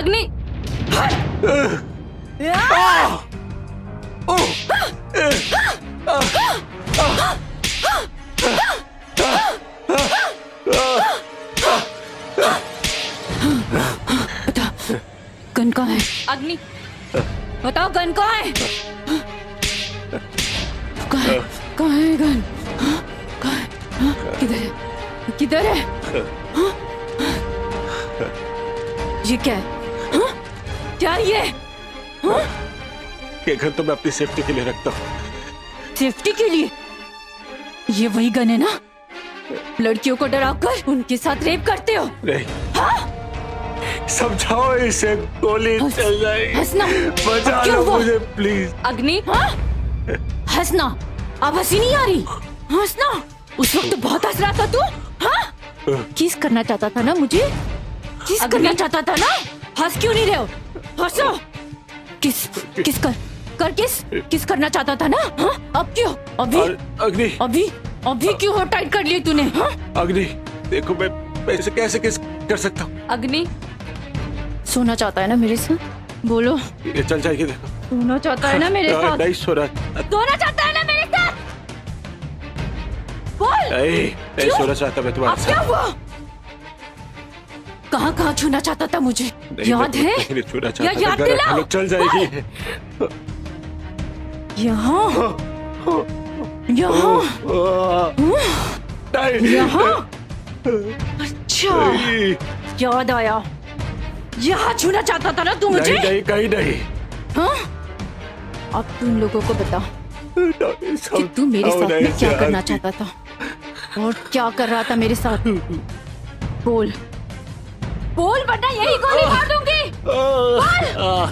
अग्नि बता, गन कहाँ है? अग्नि बताओ, गन कहाँ है? कहाँ है गन? कहाँ है? किधर है? किधर है? ये क्या है? क्या ये? ये गन तो मैं अपनी सेफ्टी के लिए रखता हूँ। सेफ्टी के लिए? ये वही गन है ना? लड़कियों को डराकर उनके साथ रेप करते हो? नहीं। समझाओ इसे, गोली चल जाएगी। हंसना, बचा लो मुझे प्लीज। अग्नि हंसना, अब हंसी नहीं आ रही। हंसना, उस वक्त तो बहुत हंस रहा था तू। हाँ? किस करना चाहता था ना मुझे? किस करना चाहता था ना? हंस क्यों नहीं रहे हो? हंसो। किस कर किस करना चाहता था ना? हाँ? अब क्यों? अग्नि अभी क्यों हो टाइट कर लिए तूने? हाँ? अग्नि देखो, मैं इसे कैसे किस कर सकता हूँ? अग्नि सोना चाहता है ना मेरे साथ? बोलो। ये चल जाएगी, देखो। सोना चाहता है ना मेरे साथ? नहीं सोना चाहता है ना मेरे साथ? बोल। नहीं सोना चाहता मैं तुम्हारे साथ। क्या हुआ? कहाँ छूना चाहता था मुझे? याद है? याद दिलाओ। चल जाएगी। यहाँ अच्छा, याद आया। यहाँ छूना चाहता था ना तू मुझे? नहीं, कहीं नहीं। हाँ? अब तुम लोगों को बता कि तू मेरे साथ में क्या करना चाहता था और क्या कर रहा था मेरे साथ। बोल वरना यही गोली मार दूंगी। बोल।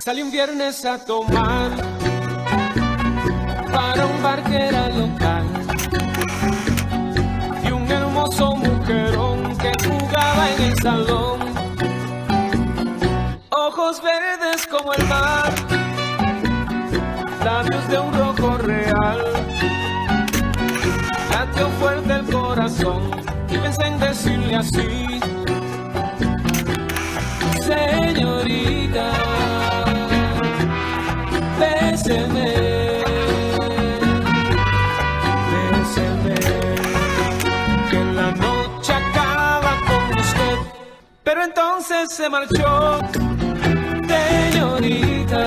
Salí un viernes a tomar para un bar que era local y un hermoso mujerón que jugaba en el salón. Ojos verdes como el mar, labios de un rojo real. Latió fuerte el corazón y pensé en decirle así: señorita, béseme, que la noche acaba con usted. Pero entonces se marchó, señorita.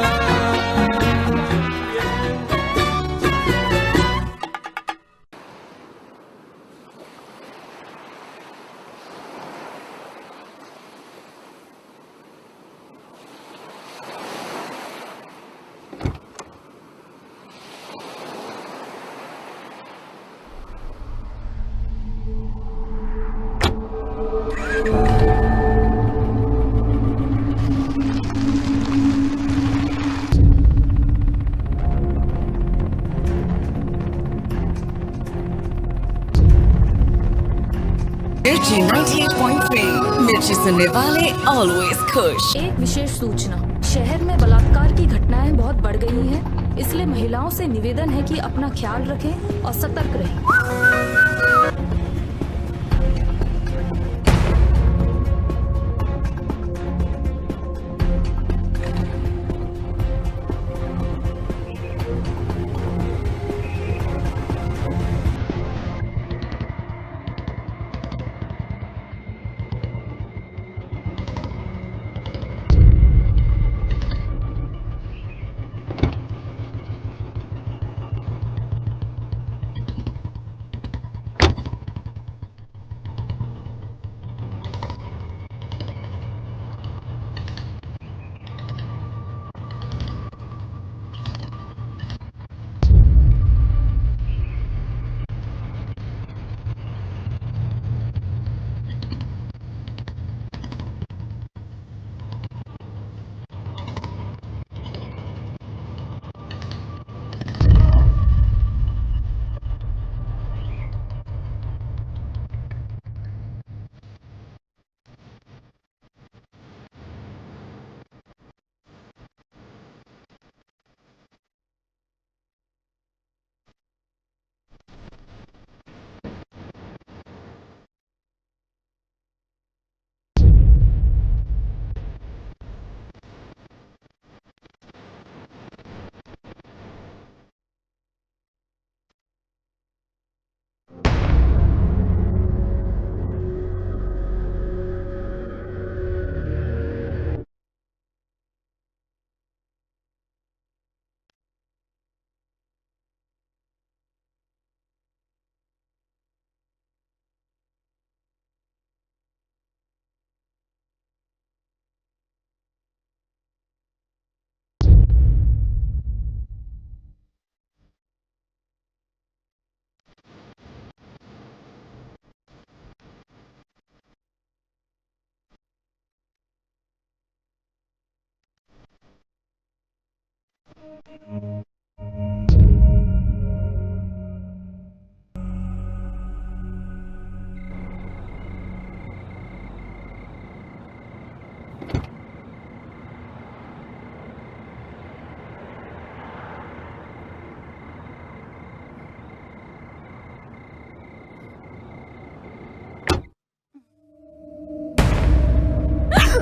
मिर्ची 98.3 मिर्ची सुनने वाले always खुश। एक विशेष सूचना, शहर में बलात्कार की घटनाएं बहुत बढ़ गई हैं, इसलिए महिलाओं से निवेदन है कि अपना ख्याल रखें और सतर्क रहें।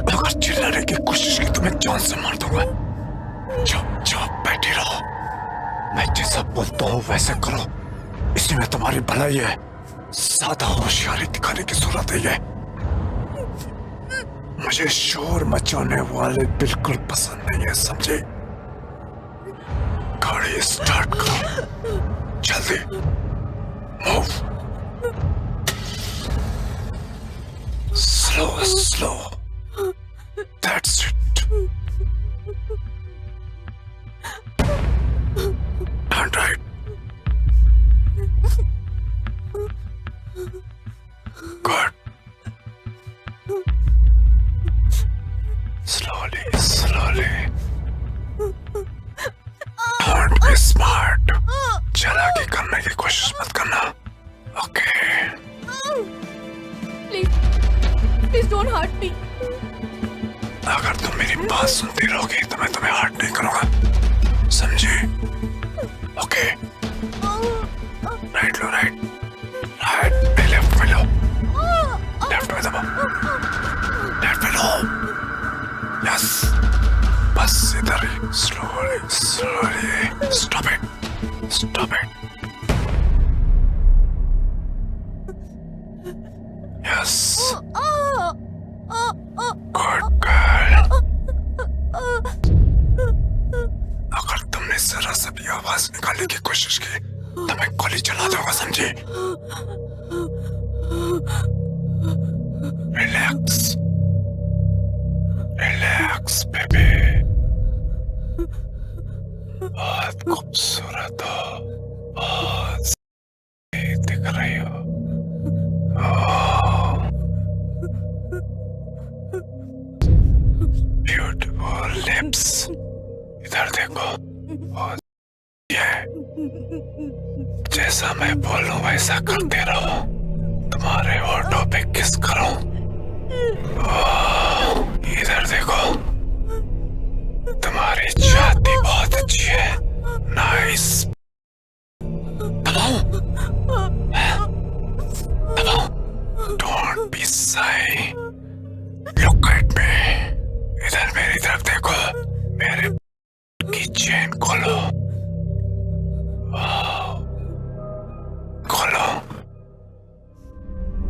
अगर चिल्लाने की कोशिश की तो मैं जान से मार दूंगा। चुपचाप बैठी रहो। मैं जैसा बोलता हूँ वैसे करो। इसमें तुम्हारी भलाई है। ज्यादा होशियारी दिखाने की जरूरत है। मुझे शोर मचाने वाले बिल्कुल पसंद नहीं है, समझे? गाड़ी स्टार्ट करो जल्दी। Move. Slow. That's it. Turn right. Good. Slowly. Don't be smart. चालाकी करने की कोशिश मत करना. Okay. Please don't hurt me. अगर तुम मेरी बात सुनती रहोगी तो मैं तुम्हें हर्ट नहीं करूंगा, समझी? ओके। राइट लो, राइट लेफ्ट में लो, लेफ्ट में दबाओ, लेफ्ट में लो। यस, बस इधर ही। Slowly. Stop it. Yes, good girl. अगर तुमने जरा सा भी आवाज निकालने की कोशिश की तो मैं गोली चला दूंगा, समझे? Relax baby. बहुत खूबसूरत हो, बहुत सही दिख रही हो। Beautiful lips. इधर देखो। जैसा मैं बोलूं वैसा करते रहो। तुम्हारे होठों पे किस करूं। इधर देखो। तुम्हारी छाती बहुत अच्छी है। नाइस। दबाओ। डोंट बी शाई। Look at me. इधर मेरी तरफ देखो। मेरे की चेन खोलो।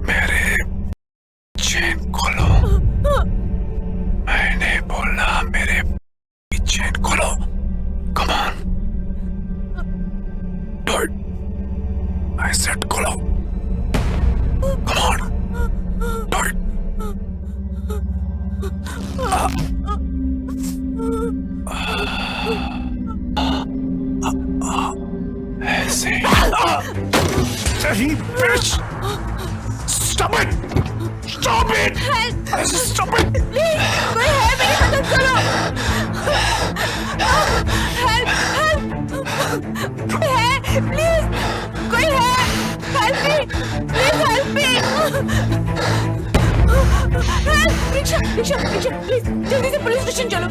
मेरे चेन खोलो। मैंने बोला मेरे चेन खोलो। Come on, do it. I said खोलो। Come on, do it. ऐसे bitch! Stop it! Stop it! I said stop it! Please, कोई है, मेरी मदद करो। Help! कोई है, please, कोई है, help me! Please help me! Help! Rickshaw, please, जल्दी से पुलिस स्टेशन चलो।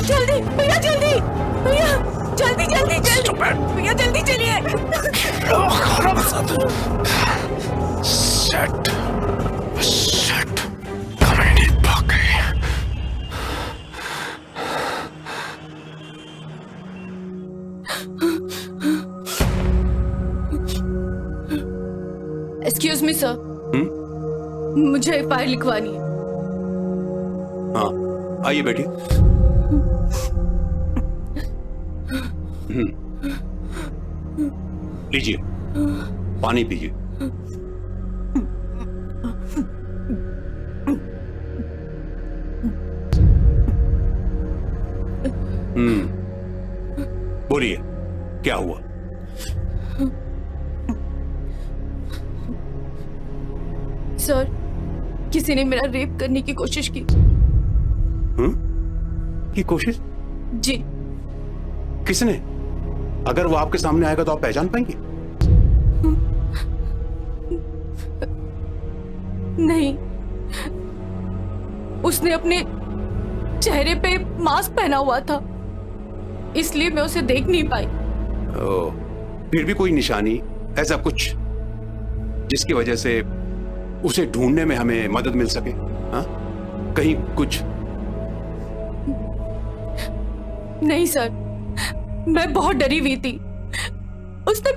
जल्दी, भैया जल्दी! भैया जल्दी चलिए। Shut. कमेडी भाग गई। Excuse me, sir. मुझे फाइल लिखवानी है। हाँ, आइए बेटी। लीजिए, पानी पीजिए। बोलिए, क्या हुआ? सर, किसी ने मेरा रेप करने की कोशिश की। की कोशिश? जी, किसने? अगर वो आपके सामने आएगा तो आप पहचान पाएंगे? नहीं, उसने अपने चेहरे पे मास्क पहना हुआ था, इसलिए मैं उसे देख नहीं पाई। ओह, फिर भी कोई निशानी, ऐसा कुछ जिसकी वजह से उसे ढूंढने में हमें मदद मिल सके? हाँ, कहीं कुछ? नहीं सर, मैं बहुत डरी हुई थी। उसने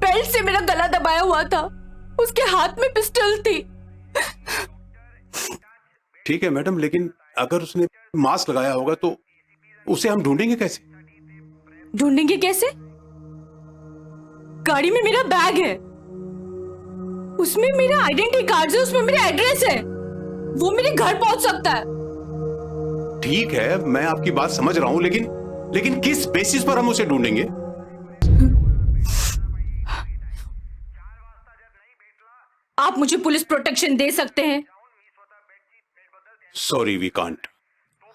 बेल्ट से मेरा गला दबाया हुआ था, उसके हाथ में पिस्टल थी। ठीक है मैडम, लेकिन अगर उसने मास्क लगाया होगा तो उसे हम ढूंढेंगे कैसे? ढूंढेंगे कैसे? गाड़ी में मेरा बैग है, उसमें मेरा आइडेंटिटी कार्ड है, उसमें मेरा एड्रेस है, वो मेरे घर पहुंच सकता है। ठीक है, मैं आपकी बात समझ रहा हूं, लेकिन किस बेसिस पर हम उसे ढूंढेंगे? आप मुझे पुलिस प्रोटेक्शन दे सकते हैं? Sorry, we can't.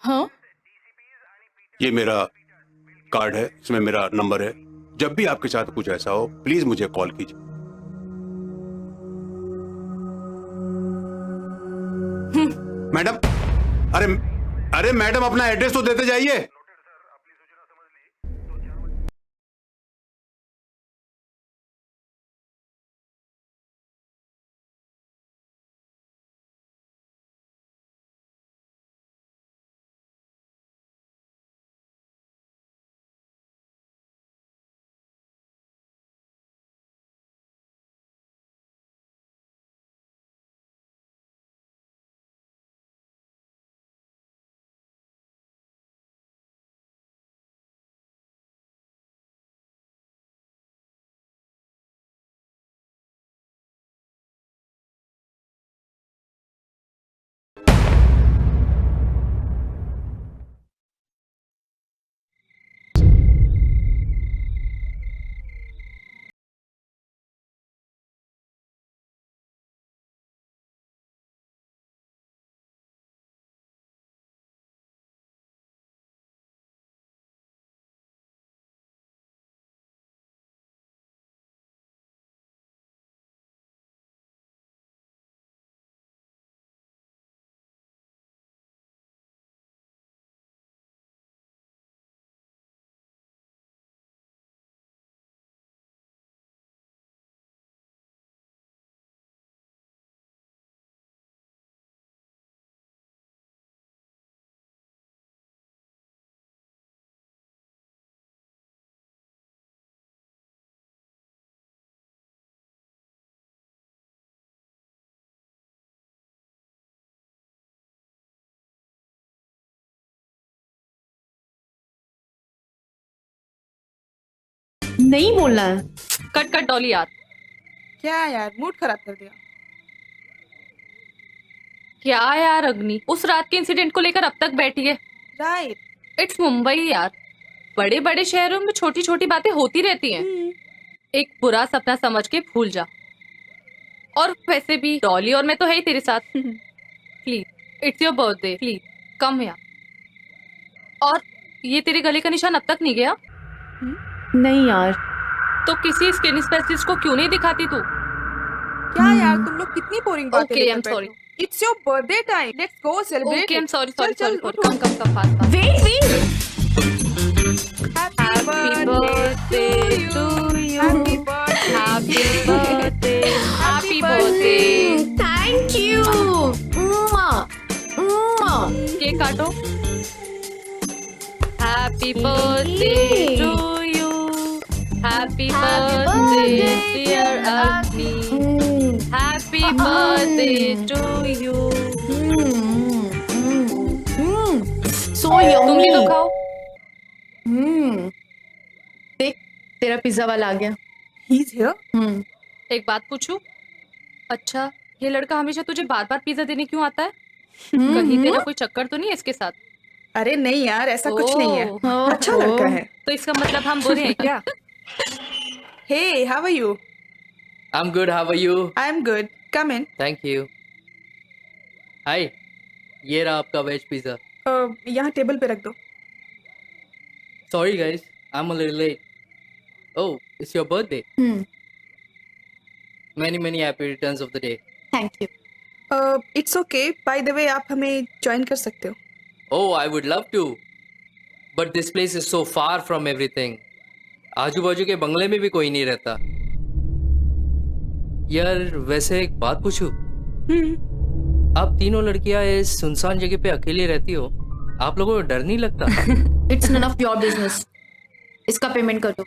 हाँ? ये मेरा कार्ड है, इसमें मेरा नंबर है। जब भी आपके साथ कुछ ऐसा हो, प्लीज मुझे कॉल कीजिए। मैडम, अरे मैडम, अपना एड्रेस तो देते जाइए। नहीं बोलना है। कट कट डॉली यार, क्या यार, मूड खराब कर दिया। क्या यार अग्नि, उस रात के इंसिडेंट को लेकर अब तक बैठी है। राइट। इट्स मुंबई यार, बड़े बड़े शहरों में छोटी छोटी बातें होती रहती हैं। एक बुरा सपना समझ के भूल जा। और वैसे भी डॉली और मैं तो है ही तेरे साथ। Please, it's your birthday, please come यार। और ये तेरे गले का निशान अब तक नहीं गया? नहीं यार। तो किसी स्किन स्पेशलिस्ट को क्यों नहीं दिखाती तू? क्या यार, तुम लोग कितनी बोरिंग बातें Okay, लेकर I'm बैठे sorry. हो। It's your birthday time. Let's go celebrate. Okay, I am sorry चल, सॉरी चल, sorry, come fast. Wait wait. Happy birthday to you. Happy birthday. Happy birthday, happy birthday. Thank you. Cake काटो। Happy birthday to you, happy birthday dear Agni, happy birthday to you. So तुम भी तो yummy. खाओ। देख, तेरा pizza वाला आ गया। He's here. एक बात पूछूं? अच्छा, ये लड़का हमेशा तुझे बार बार पिज्जा देने क्यों आता है? कहीं तेरा कोई चक्कर तो नहीं है इसके साथ? अरे नहीं यार, ऐसा कुछ नहीं है। ओह, अच्छा लड़का है। तो इसका मतलब हम बुरे हैं क्या? Hey, how are you? I'm good. How are you? I'm good. Come in. Thank you. Hi. ये रहा आपका वेज पिज़्ज़ा। यहाँ टेबल पे रख दो। Sorry guys, I'm a little late. Oh, it's your birthday. Many happy returns of the day. Thank you. It's okay. By the way, आप हमें join कर सकते हो. Oh, I would love to. But this place is so far from everything. आजू बाजू के बंगले में भी कोई नहीं रहता. यार वैसे एक बात पूछूं? आप तीनों लड़कियां इस सुनसान जगह पे अकेली रहती हो. आप लोगों को डर नहीं लगता? It's none of your business. इसका पेमेंट कर दो.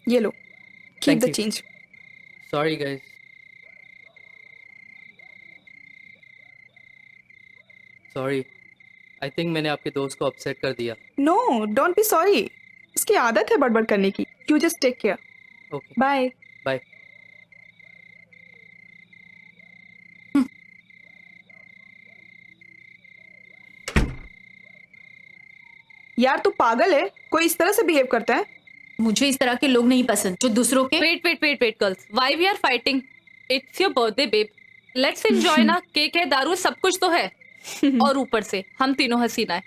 ये लो. कीप Thank द you. Change. Sorry guys. Sorry. I think मैंने आपके दोस्त को अपसेट कर दिया. No, don't be sorry. इसकी आदत है बड़बड़ करने की. You just take care. Okay. Bye. Bye. यार तू पागल है. कोई इस तरह से बिहेव करता है? मुझे इस तरह के लोग नहीं पसंद जो दूसरों के. Wait, girls. Why we are fighting? It's your birthday, babe. Let's enjoy ना. केक है, दारू, सब कुछ तो है. और ऊपर से हम तीनों हसीना है.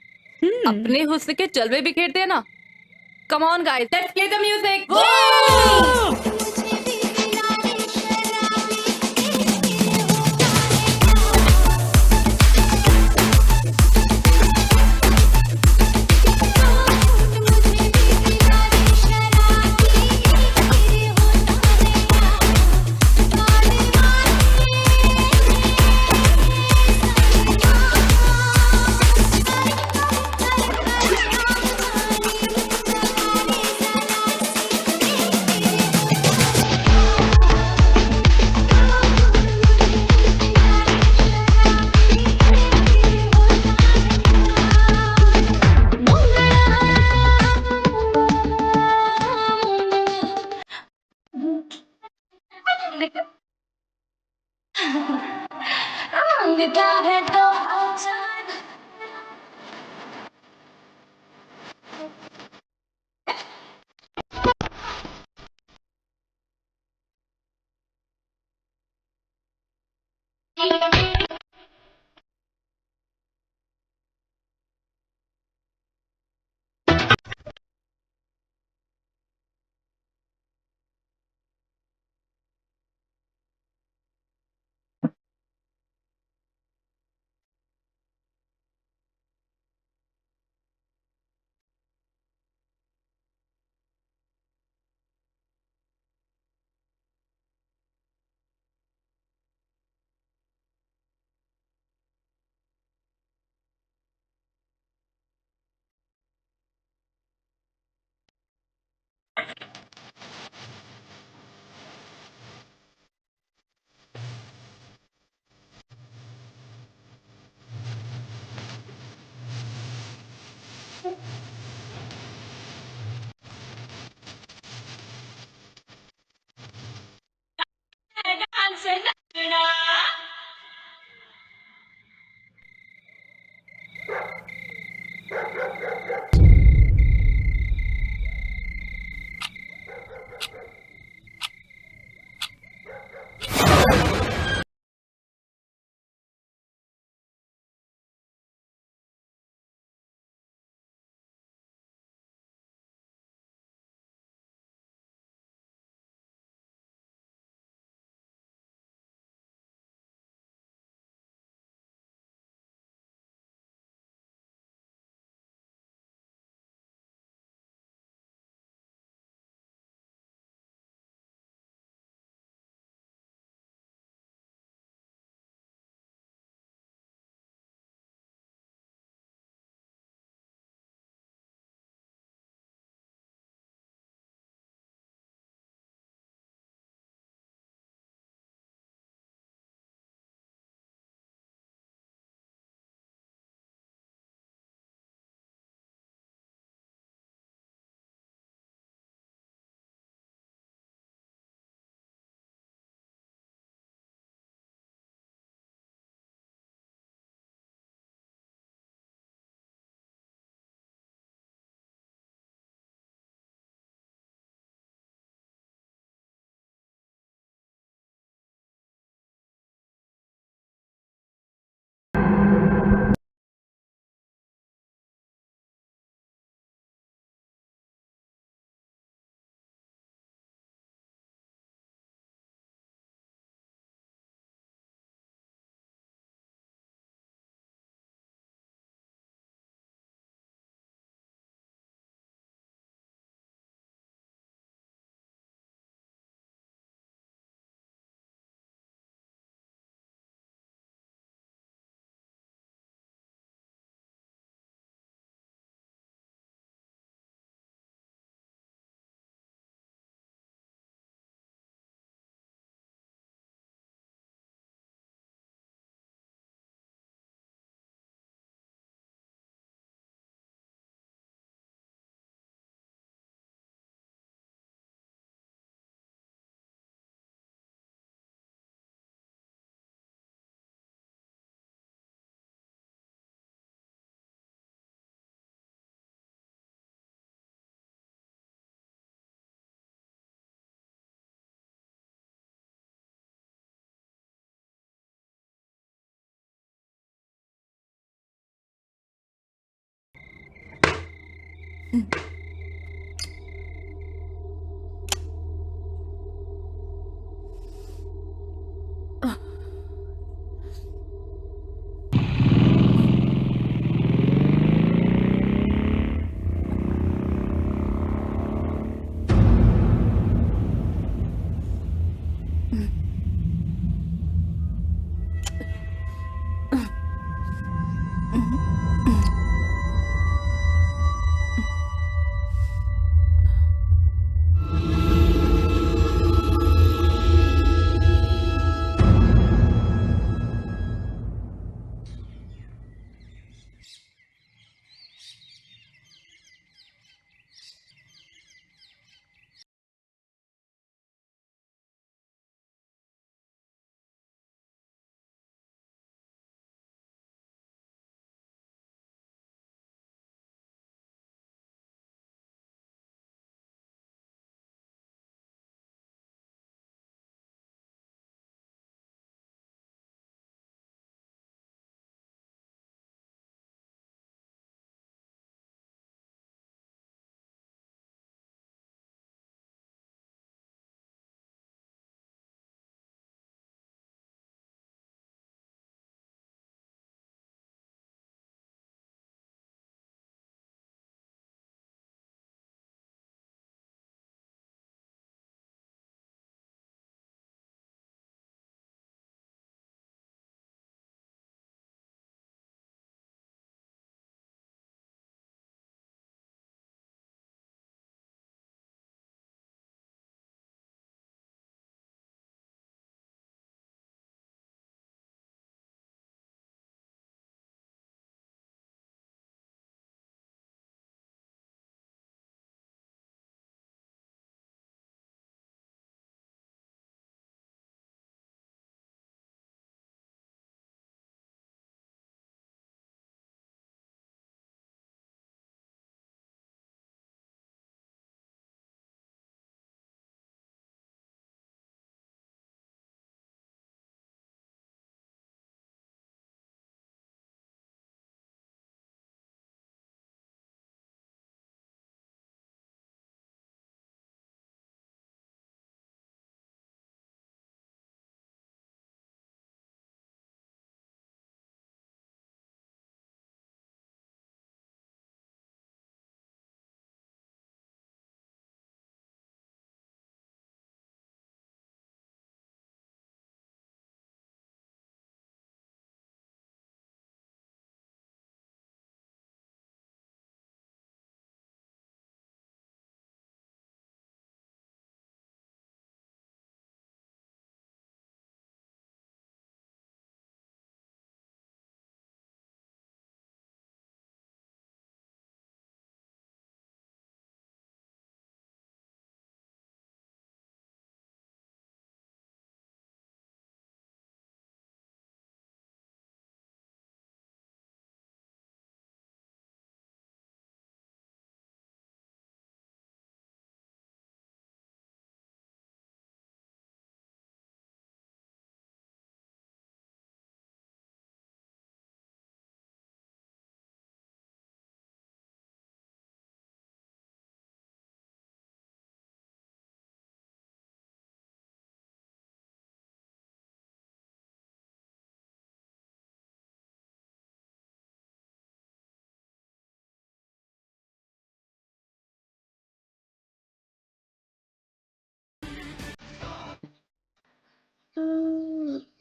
अपने हुस्न के जलवे बिखेरते हैं ना. Come on, guys. Let's play the music.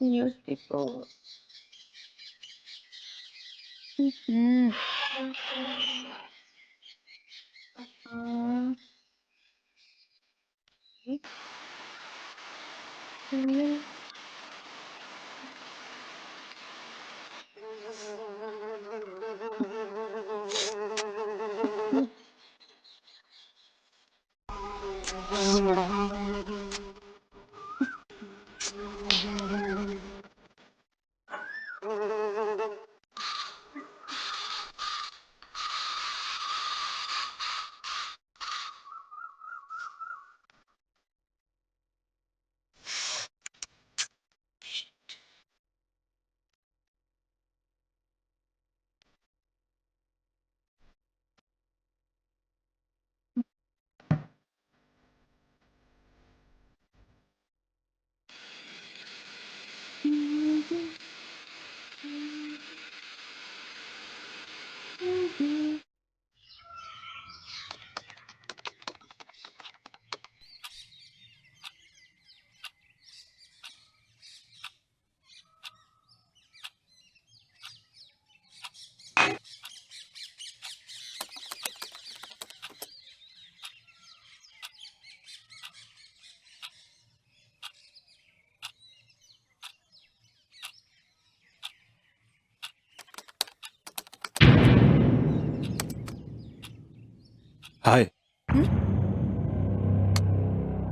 Newspaper.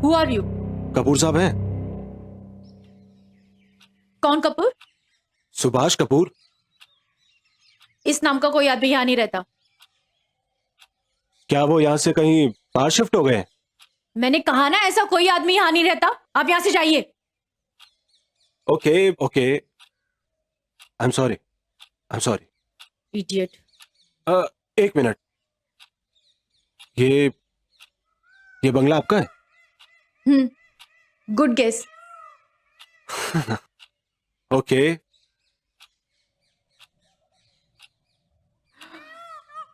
Who are you? Kapoor साहब हैं? कौन कपूर? सुभाष कपूर। इस नाम का कोई आदमी यहाँ नहीं रहता। क्या वो यहाँ से कहीं बाहर शिफ्ट हो गए? मैंने कहा ना ऐसा कोई आदमी यहाँ नहीं रहता। आप यहाँ से जाइए। Okay okay, I am sorry, I am sorry. Idiot. एक मिनट, ये बंगला आपका है? Good guess. Okay.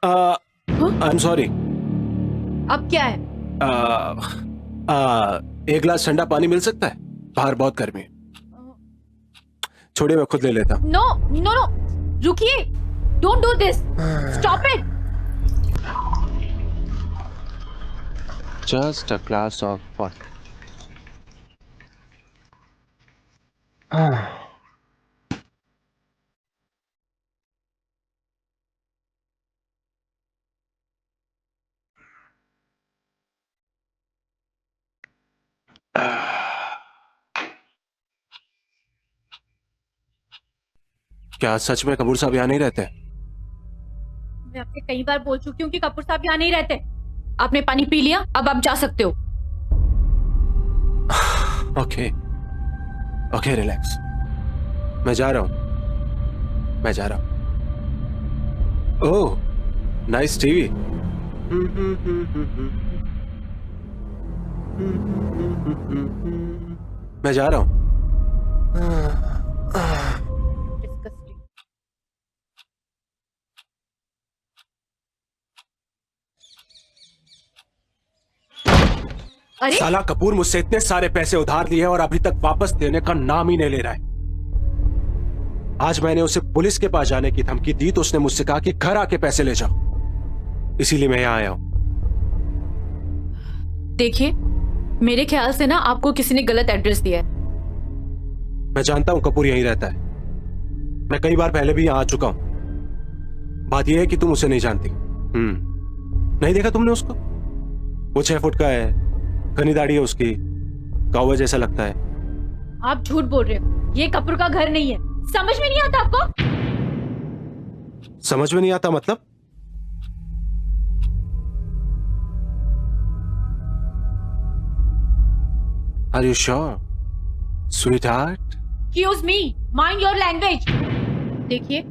I am sorry. अब क्या है? एक गिलास ठंडा पानी मिल सकता है? बाहर बहुत गर्मी है। छोड़िए, मैं खुद ले लेता हूँ। नो नो नो, रुकिए। Don't do this, stop it. Just a glass of water. क्या सच में कपूर साहब यहाँ नहीं रहते? मैं आपसे कई बार बोल चुकी हूँ कि कपूर साहब यहाँ नहीं रहते। आपने पानी पी लिया, अब आप जा सकते हो। Okay okay, relax. मैं जा रहा हूँ, मैं जा रहा हूँ। ओह, नाइस टीवी। मैं जा रहा हूँ। Disgusting. अरे साला कपूर मुझसे इतने सारे पैसे उधार लिए और अभी तक वापस देने का नाम ही नहीं ले रहा है। आज मैंने उसे पुलिस के पास जाने की धमकी दी तो उसने मुझसे कहा कि घर आके पैसे ले जाओ, इसीलिए मैं यहां आया हूं। देखिए, मेरे ख्याल से ना आपको किसी ने गलत एड्रेस दिया है। मैं जानता हूं कपूर यहीं रहता है। मैं कई बार पहले भी यहां आ चुका हूं। बात यह है कि तुम उसे नहीं जानती। नहीं देखा तुमने उसको? वो 6 फुट का है, घनी दाढ़ी है उसकी, कौवा जैसा लगता है। आप झूठ बोल रहे हो। ये कपूर का घर नहीं है। समझ में नहीं आता आपको? समझ में नहीं आता मतलब? Are you sure, sweetheart? Excuse me, mind your language. देखिए,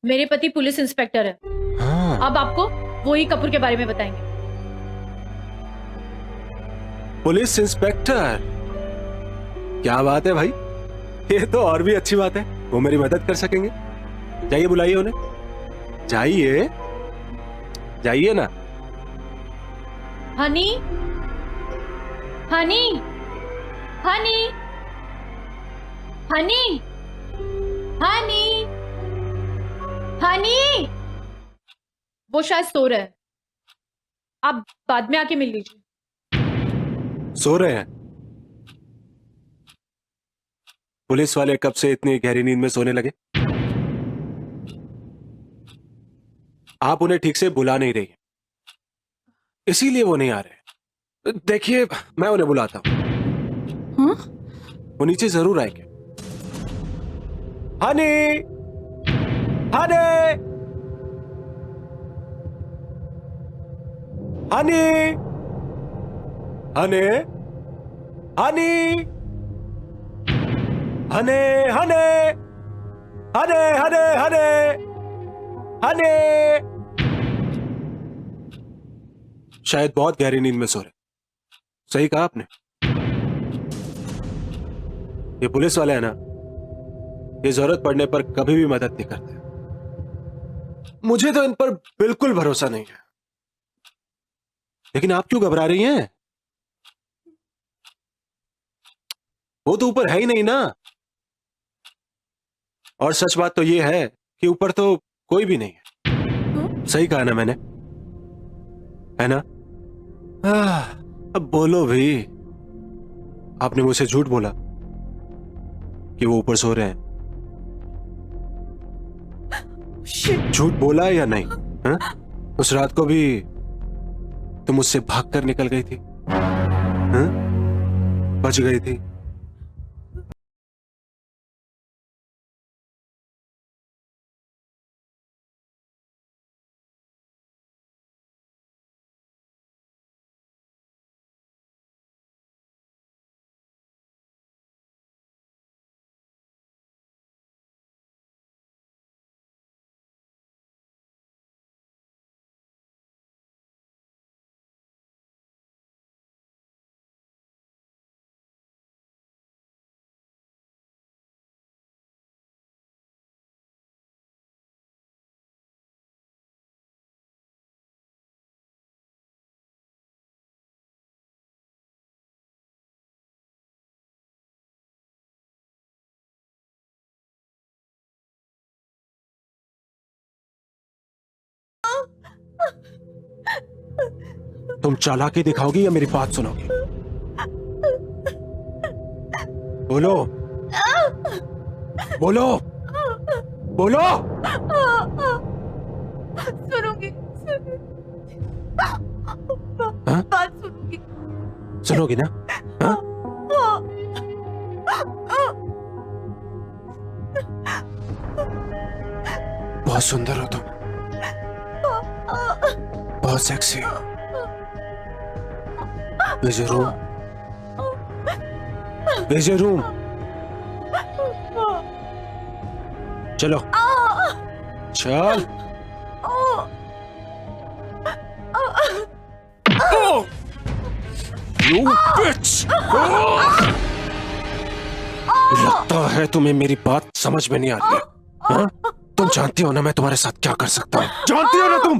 मेरे पति पुलिस इंस्पेक्टर है। हाँ। अब आपको वही कपूर के बारे में बताएंगे। पुलिस इंस्पेक्टर, क्या बात है भाई, ये तो और भी अच्छी बात है। वो मेरी मदद कर सकेंगे। जाइए, बुलाइए उन्हें। जाइए जाइए ना। हनी, हनी, हनी, हनी, हनी, हनी। वो शायद सो रहे हैं। आप बाद में आके मिल लीजिए। सो रहे हैं? पुलिस वाले कब से इतनी गहरी नींद में सोने लगे? आप उन्हें ठीक से बुला नहीं रही, इसीलिए वो नहीं आ रहे। देखिए, मैं उन्हें बुलाता हूं। हाँ? वो नीचे जरूर आएंगे। हनी, हनी, हनी, हनी, हनी, हने हने हने हने हने हने। शायद बहुत गहरी नींद में सो रहे। सही कहा आपने। ये पुलिस वाले हैं ना, ये जरूरत पड़ने पर कभी भी मदद नहीं करते। मुझे तो इन पर बिल्कुल भरोसा नहीं है। लेकिन आप क्यों घबरा रही हैं? वो तो ऊपर है ही नहीं ना। और सच बात तो ये है कि ऊपर तो कोई भी नहीं है। सही कहा ना मैंने, है ना? अब बोलो भी। आपने मुझसे झूठ बोला कि वो ऊपर सो रहे हैं। झूठ बोला या नहीं? हा? उस रात को भी तुम मुझसे भागकर निकल गई थी, हाँ? बच गई थी। तुम चालाकी दिखाओगी या मेरी बात सुनोगी? बोलो, बोलो, बोलो। सुनूंगी। हाँ? बात सुनूंगी। सुनोगी ना? हाँ? बहुत सुंदर हो तुम, बहुत सेक्सी हो। भेजो रूम, भेजो रूम। चलो, चल। You bitch! लगता है तुम्हें मेरी बात समझ में नहीं आ रही है, हाँ? तुम जानती हो ना मैं तुम्हारे साथ क्या कर सकता हूँ? जानती हो ना तुम?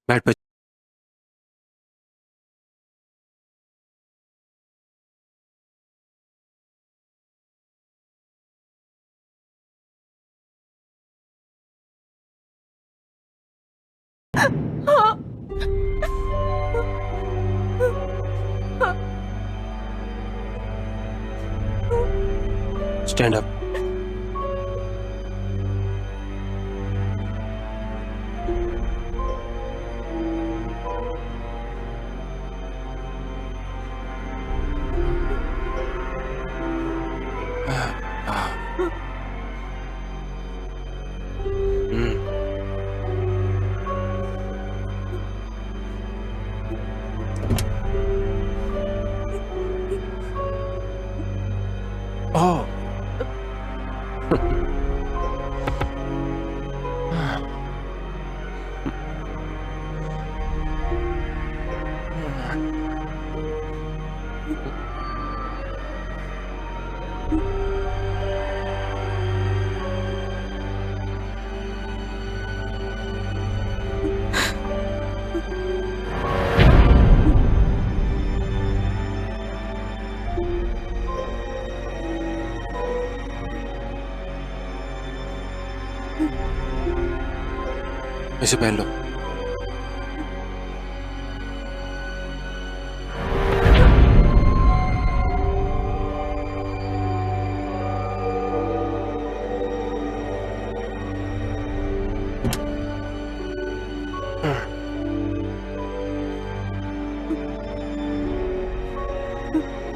बैठ पे। Stand up. Oh. इसे पहन लो।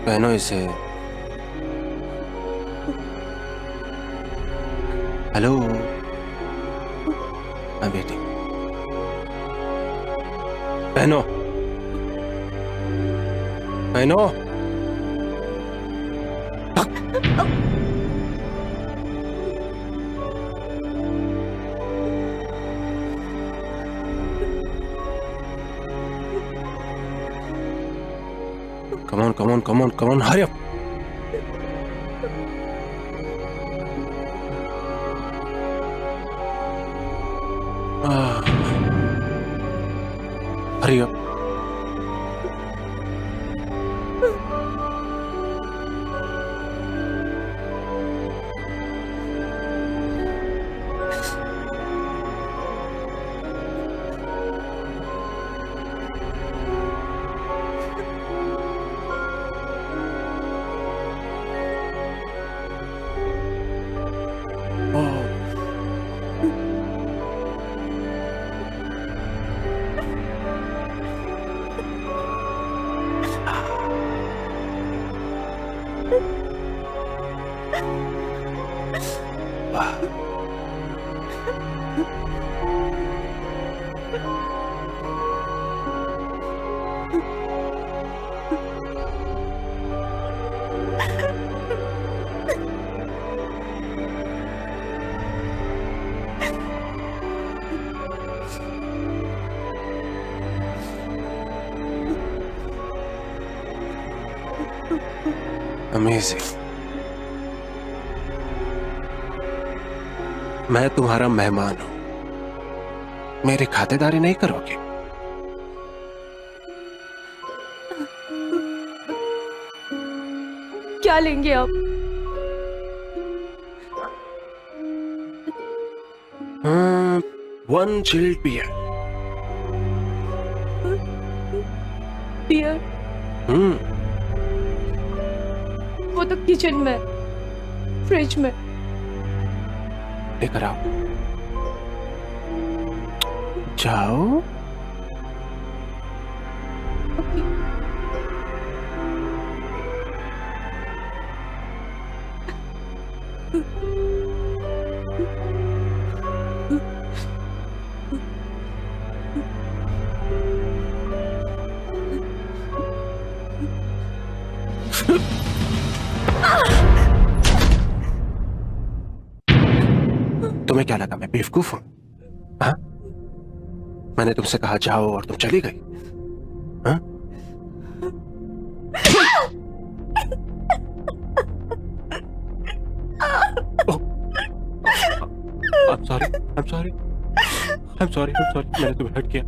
पहनो इसे। Hello, I'm waiting. पहनो, पहनो। Come on, come on, come on, come on, hurry up. Hurry up. Amazing. मैं तुम्हारा मेहमान हूं, मेरी खातिरदारी नहीं करोगे? क्या लेंगे आप? One chilled beer. बियर? वो तो किचन में, फ्रिज में। लेकर आओ। जाओ। तुम्हें क्या लगा मैं बेवकूफ हूं? हाँ? मैंने तुमसे कहा जाओ और तुम चली गई। हाँ? I'm sorry. मैंने तुम्हें हर्ट किया।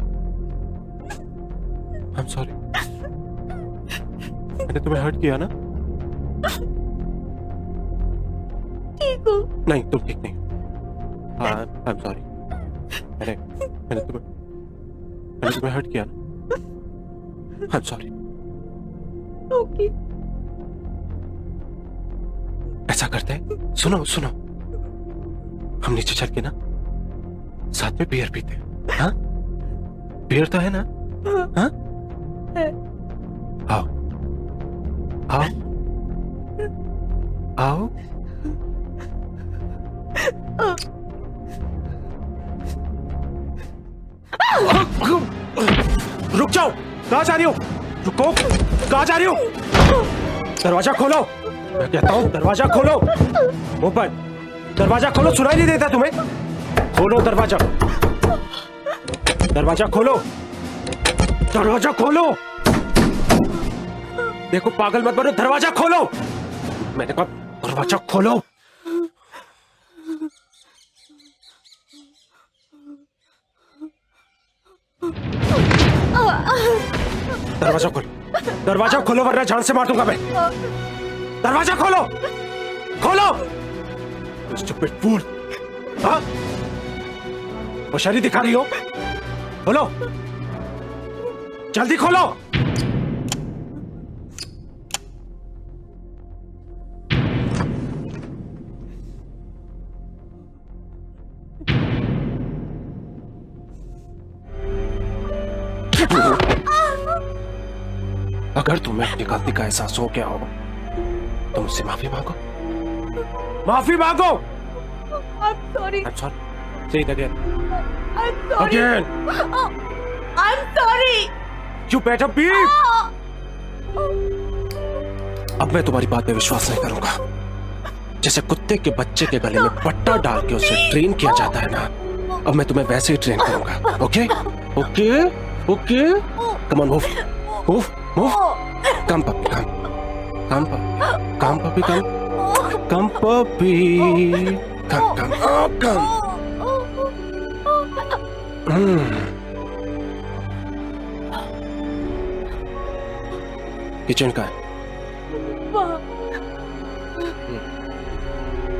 I'm sorry. मैंने तुम्हें हर्ट किया ना? ठीक हूँ। नहीं, तुम ठीक नहीं। हाँ, I'm sorry. मैंने तुम्हें हर्ट किया ना? I'm sorry. ओके। ऐसा करते हैं, सुनो, हम नीचे चल के ना साथ में बियर पीते हैं। हाँ, बियर तो है ना? हाँ, आओ, आओ, आओ। रुक जाओ, कहाँ जा रही हो? रुको, कहाँ जा रही हो? दरवाजा खोलो, मैं कहता हूँ दरवाजा खोलो। ओपन, दरवाजा खोलो, सुनाई नहीं देता तुम्हें? खोलो दरवाजा, दरवाजा खोलो, दरवाजा खोलो। देखो पागल मत बनो, दरवाजा खोलो। मैंने कहा दरवाजा खोलो। दरवाजा खोलो, दरवाजा खोलो वरना जान से मार दूंगा मैं। दरवाजा खोलो, खोलो। स्टूपिड फूल, हाँ? होशियारी दिखा रही हो? खोलो, जल्दी खोलो। अगर तुम्हें अपनी गलती का एहसास हो गया हो तो मुझसे माफी मांगो, माफी मांगो। I'm sorry. I'm sorry. Say it again. I'm sorry. Again. I'm sorry. You better be. अब मैं तुम्हारी बात पे विश्वास नहीं करूंगा। जैसे कुत्ते के बच्चे के गले में पट्टा डाल के उसे ट्रेन किया जाता है ना, अब मैं तुम्हें वैसे ही ट्रेन करूंगा। Okay? Okay? Okay? Come on, move. Move. Move. Come, puppy. Come. Come, puppy. Come, puppy. Come. Come, puppy. Come, come. Oh, come. Kitchen का है।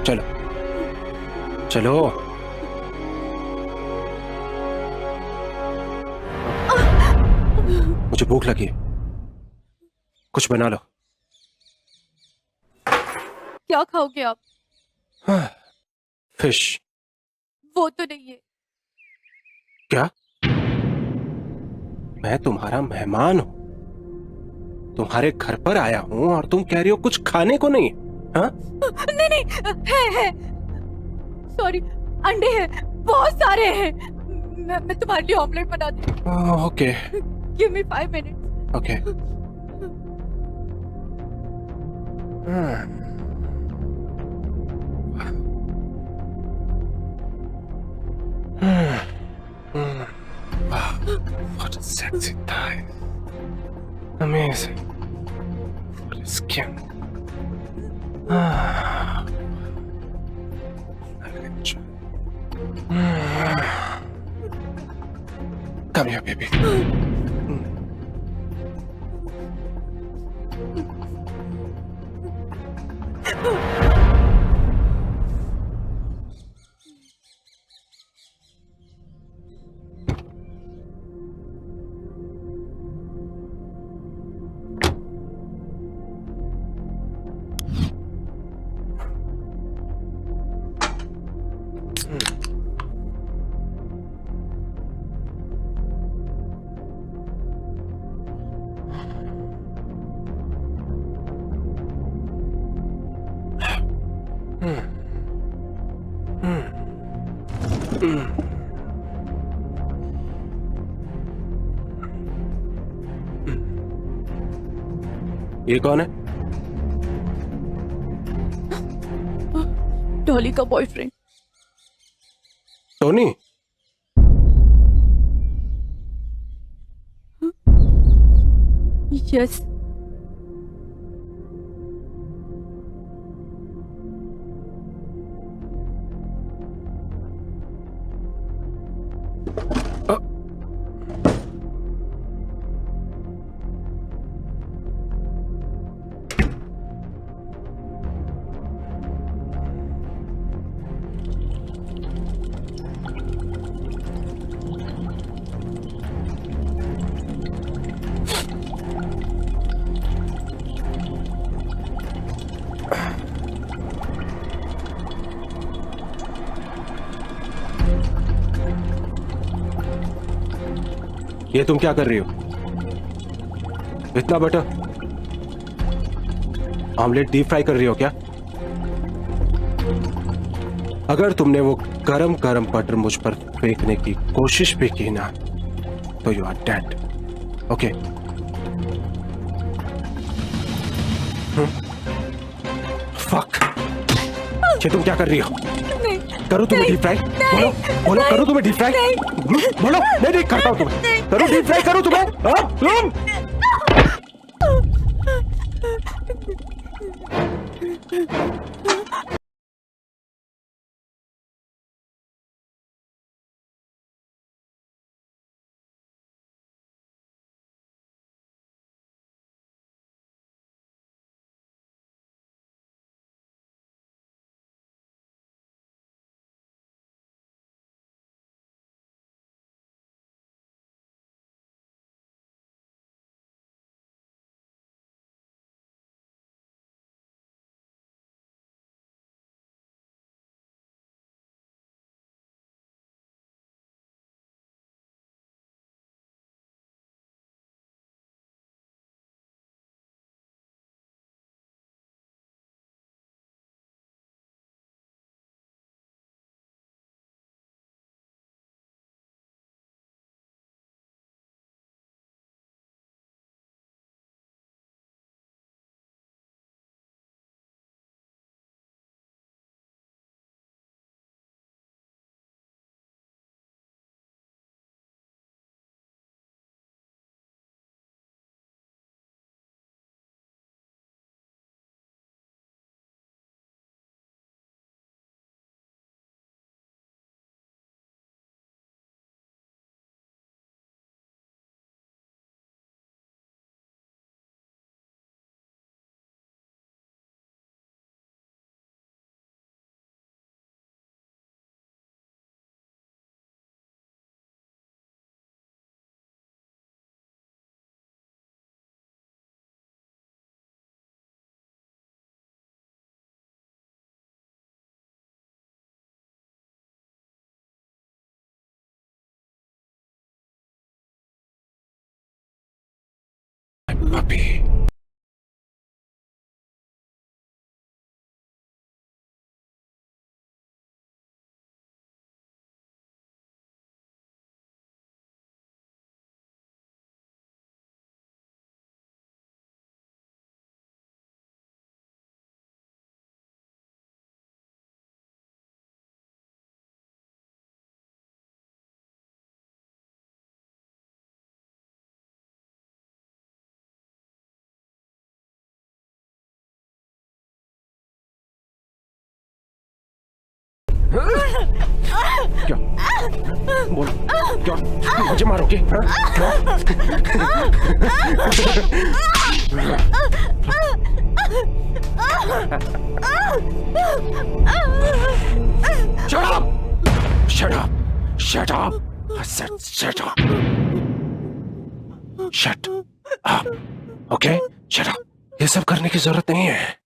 चलो, चलो। मुझे भूख लगी है, कुछ बना लो। क्या खाओगे आप? फिश। वो तो नहीं है। क्या? मैं तुम्हारा मेहमान हूं, तुम्हारे घर पर आया हूं और तुम कह रही हो कुछ खाने को नहीं? हाँ? नहीं, है। सॉरी, अंडे हैं, बहुत सारे हैं। मैं तुम्हारे लिए ऑमलेट बना दूं। Okay. Give me 5 minutes. Okay. Wow, what a sexy thigh. Amazing. What a skin. I'll enjoy. Come here, baby. ये कौन है? डॉली का बॉयफ्रेंड। टोनी? यस। ये तुम क्या कर रही हो? इतना बटर ऑमलेट डीप फ्राई कर रही हो क्या? अगर तुमने वो गरम गरम बटर मुझ पर फेंकने की कोशिश भी की ना तो you are dead. Okay? Fuck, ये तुम क्या कर रही हो? करो तुम्हें डीप फ्राई? बोलो बोलो, करो तुम्हें डीप फ्राई? बोलो। नहीं नहीं, करता हूं तुम्हें। करो डीप फ्राई, करो तुम्हें। तुम अभी क्या बोलो, क्या मुझे मारोगे? Shut up! Shut up! Shut up! I said shut up! Shut up! Okay? Shut up! ये सब करने की जरूरत नहीं है.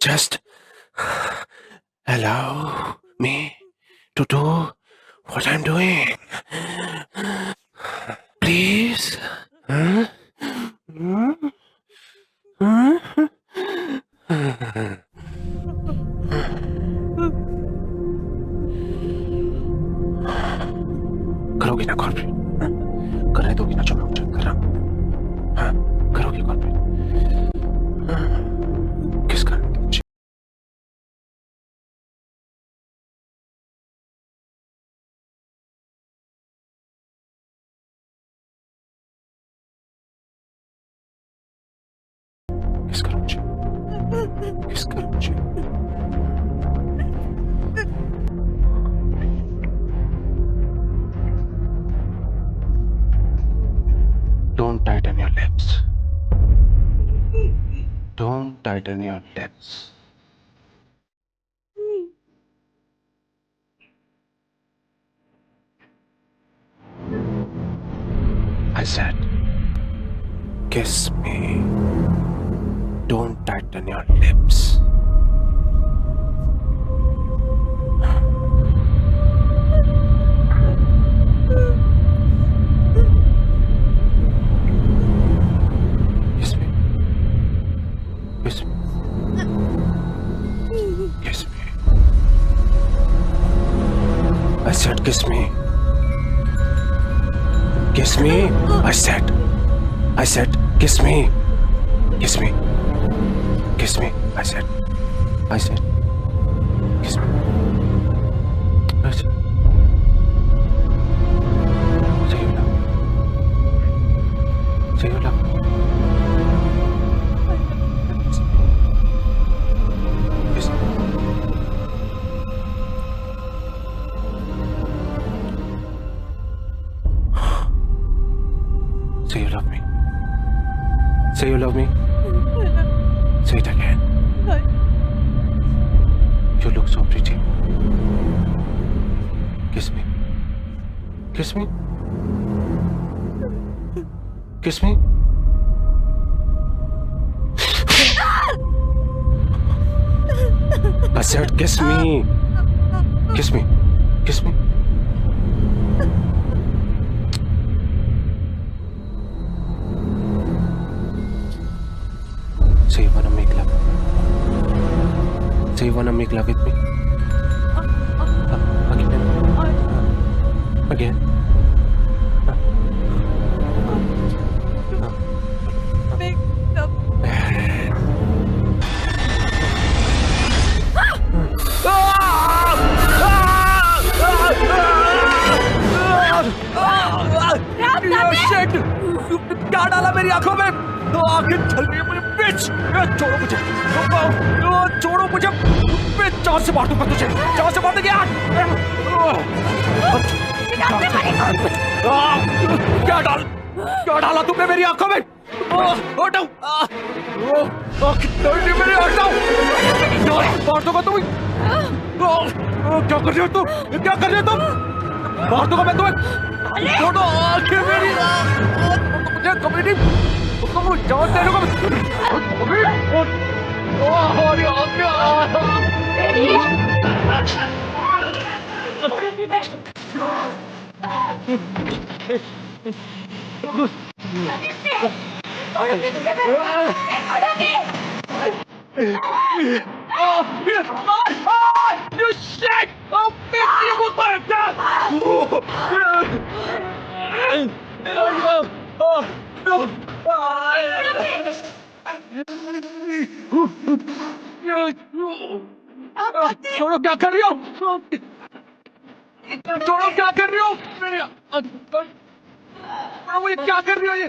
Just allow me to do what I'm doing. Please. करोगी ना कॉर्पोरेट? करने दोगी ना जो मैं मुझे कर रहा हूँ? हाँ, करोगी कॉर्पोरेट? किस करने दो मुझे? किस करो मुझे? किस करो मुझे? Don't tighten your lips. Don't tighten your lips. I said, kiss me. Don't tighten your lips. Kiss me. Kiss me. I said kiss me. Kiss me. I said kiss me. Kiss me. Kiss me. I said kiss me. I said. Say you love me. Say you love me. Kiss me. Say you love me. Say you love me. Say it again. You look so pretty. Kiss me. Kiss me. Kiss me. I said kiss me. Kiss me. Kiss me. Say you wanna make love. Say you wanna make love with me. Again. क्या डाला मेरी आंखों में? आंखें जल रही है मुझे, बिच! छोड़ो मुझे, छोड़ो मुझे, मैं जान से मार दूंगा तुझे, जान से मार देंगे यार! क्या डाला तुमने मेरी आंखों में? हटाओ! आंखें जल रही है मेरी, हटाओ! मार दूंगा तुम्हें! क्या कर रही हो तुम? क्या कर रही हो तुम? मार दूंगा मैं तुम्हें! छोड़ो आंखें मेरी! मुझे कभी नहीं, तुम जान दे रहे हो कभी? You shit! Oh, छोड़ो, क्या कर रही हो? छोड़ो, क्या कर रही हो? मुझे क्या कर रही हो ये?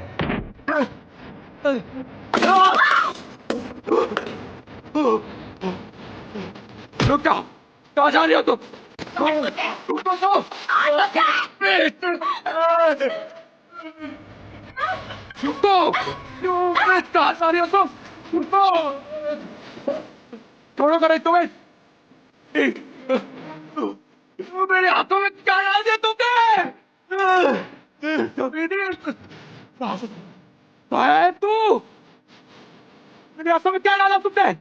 रुक जाओ, कहाँ जा रही हो तुम? छोड़ो करे तुम्हें, मेरे हाथों में क्या डाल दिया तुमने? तू मेरे हाथों में क्या डाला तुमने?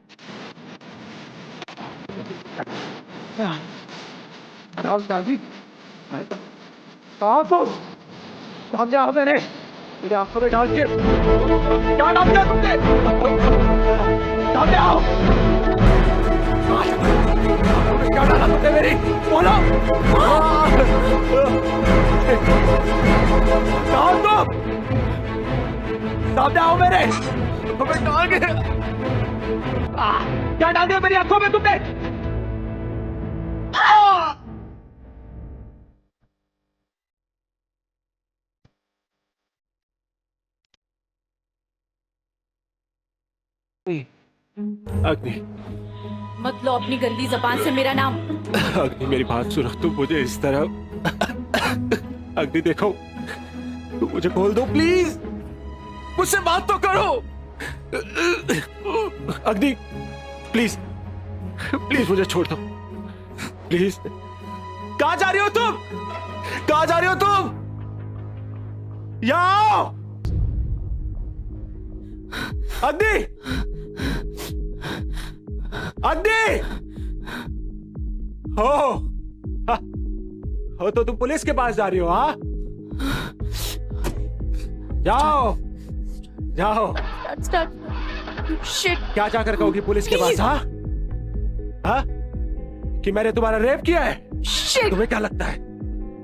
दादी कहाँ तो सामने आओ, मेरे आंखों में डाल के क्या डाल दिया तुमने? सामने आओ, क्या डाला तुमने मेरी? बोलो, कहाँ तुम? सामने आओ मेरे, तुम्हें डाल के क्या डाल दिया मेरी आंखों में तुमने? अग्नि, मत लो अपनी गंदी जबान से मेरा नाम। अग्नि मेरी बात सुनो, तुम मुझे इस तरह, अग्नि देखो, तुम मुझे खोल दो प्लीज, मुझसे बात तो करो। अग्नि प्लीज, प्लीज मुझे छोड़ दो प्लीज। कहाँ जा रही हो तुम? कहाँ जा रही हो तुम? यहाँ आओ अग्नि, अग्नि! हो तो तुम पुलिस के पास जा रही हो? हाँ, जाओ जाओ। शिट। क्या जाकर कहोगी पुलिस के पास? हाँ हाँ कि मैंने तुम्हारा रेप किया है? शिट। तुम्हें क्या लगता है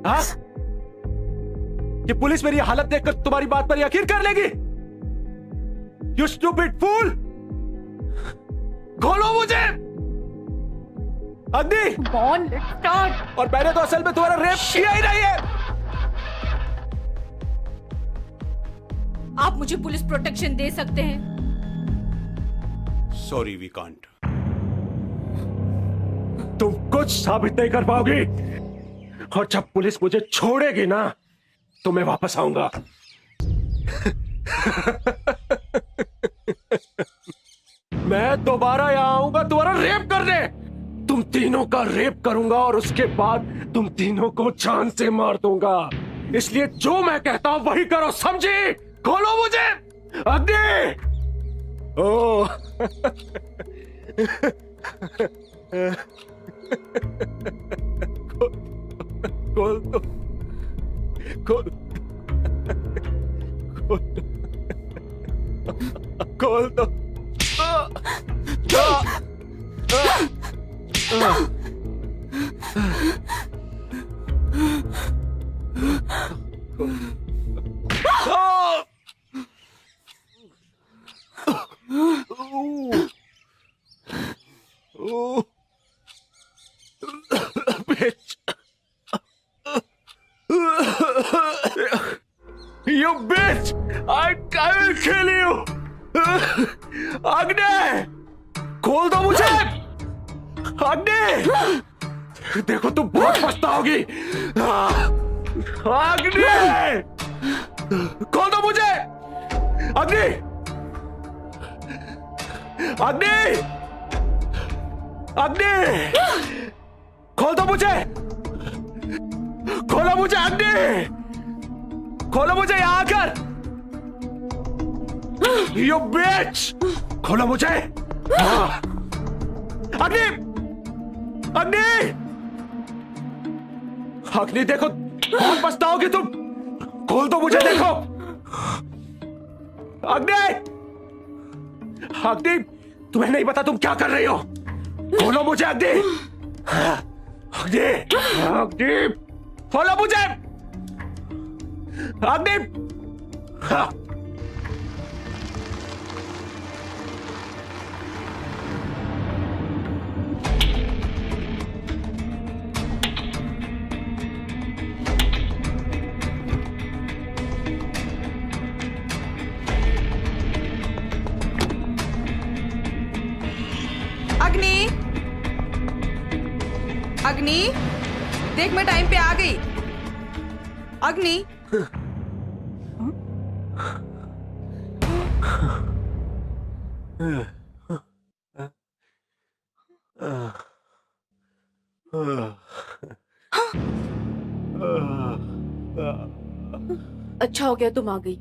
हाँ कि पुलिस मेरी हालत देखकर तुम्हारी बात पर यकीन कर लेगी? यू स्टूपिड फूल! खोलो मुझे अग्नि! और मैंने तो असल में तुम्हारा रेप किया ही नहीं है। आप मुझे पुलिस प्रोटेक्शन दे सकते हैं? Sorry we can't. तुम कुछ साबित नहीं कर पाओगी और जब पुलिस मुझे छोड़ेगी ना तो मैं वापस आऊंगा। मैं दोबारा यहां आऊंगा तुम्हारा रेप करने। तुम तीनों का रेप करूंगा और उसके बाद तुम तीनों को जान से मार दूंगा। इसलिए जो मैं कहता हूं वही करो, समझी? खोलो मुझे अग्नि! ओ खोल दो, खोल खोल दो। Bitch! You bitch! I will kill you! अग्नि! खोल दो मुझे! अग्नि! देखो तुम बहुत पछताओगी। अग्नि! खोल दो मुझे! अग्नि! अग्नि! अग्नि! खोल दो मुझे! खोलो मुझे अग्नि! खोलो मुझे यहां आकर! You bitch! खोलो मुझे! अग्नि! अग्नि! अग्नि देखो बहुत पछताओगी तुम! खोल दो मुझे, देखो! अग्नि! अग्नि! तुम्हें नहीं पता तुम क्या कर रही हो? खोलो मुझे अग्नि! अग्नि! अग्नि! खोलो मुझे! अग्नि! अग्नि! अग्नि! देख मैं टाइम पे आ गई। अग्नि! अच्छा हो गया तुम आ गई।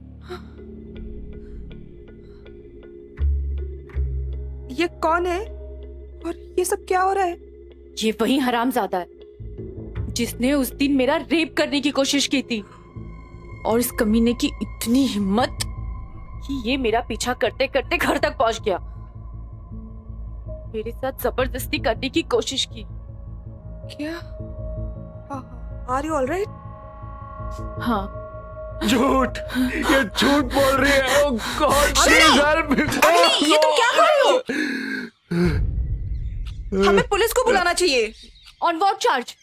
ये कौन है और ये सब क्या हो रहा है? ये वही हरामजादा है जिसने उस दिन मेरा रेप करने की कोशिश की थी, और इस कमीने की इतनी हिम्मत कि ये मेरा पीछा करते करते घर तक पहुंच गया। मेरे साथ जबरदस्ती करने की कोशिश की। क्या? Are you alright? हाँ। झूठ! ये झूठ बोल रही है। Oh God, she's helping me. अग्नि, ये तुम क्या कर रहे हो? हमें पुलिस को बुलाना चाहिए। On what charge?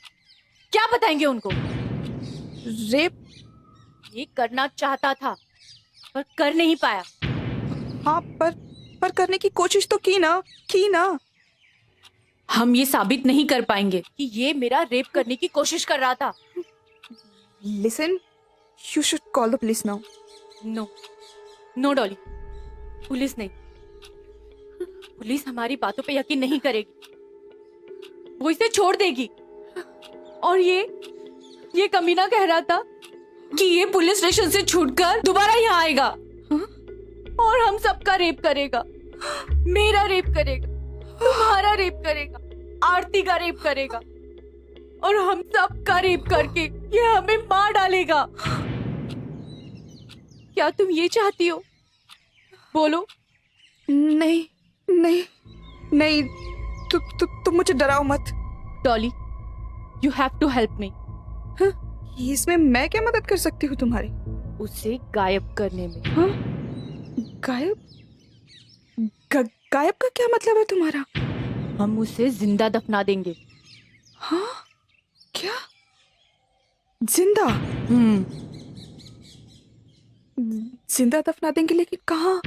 क्या बताएंगे उनको? रेप? ये करना चाहता था पर कर नहीं पाया। हाँ, पर करने की कोशिश तो की ना। हम ये साबित नहीं कर पाएंगे कि ये मेरा रेप करने की कोशिश कर रहा था। Listen, you should call the police now. No Dolly, police नहीं। पुलिस हमारी बातों पे यकीन नहीं करेगी, वो इसे छोड़ देगी। और ये कमीना कह रहा था कि ये पुलिस स्टेशन से छूटकर दोबारा यहाँ आएगा और हम सबका रेप करेगा। मेरा रेप करेगा, तुम्हारा रेप करेगा, आरती का रेप करेगा, और हम सबका रेप करके ये हमें मार डालेगा। क्या तुम ये चाहती हो? बोलो, नहीं नहीं नहीं, तुम मुझे डराओ मत। Dolly, you have to help me. इसमें मैं क्या मदद कर सकती हूँ तुम्हारी? उसे गायब करने में। हाँ? गायब? गायब का क्या मतलब है तुम्हारा? हम उसे जिंदा दफना देंगे। हाँ? क्या? जिंदा? जिंदा दफना देंगे, लेकिन कहाँ?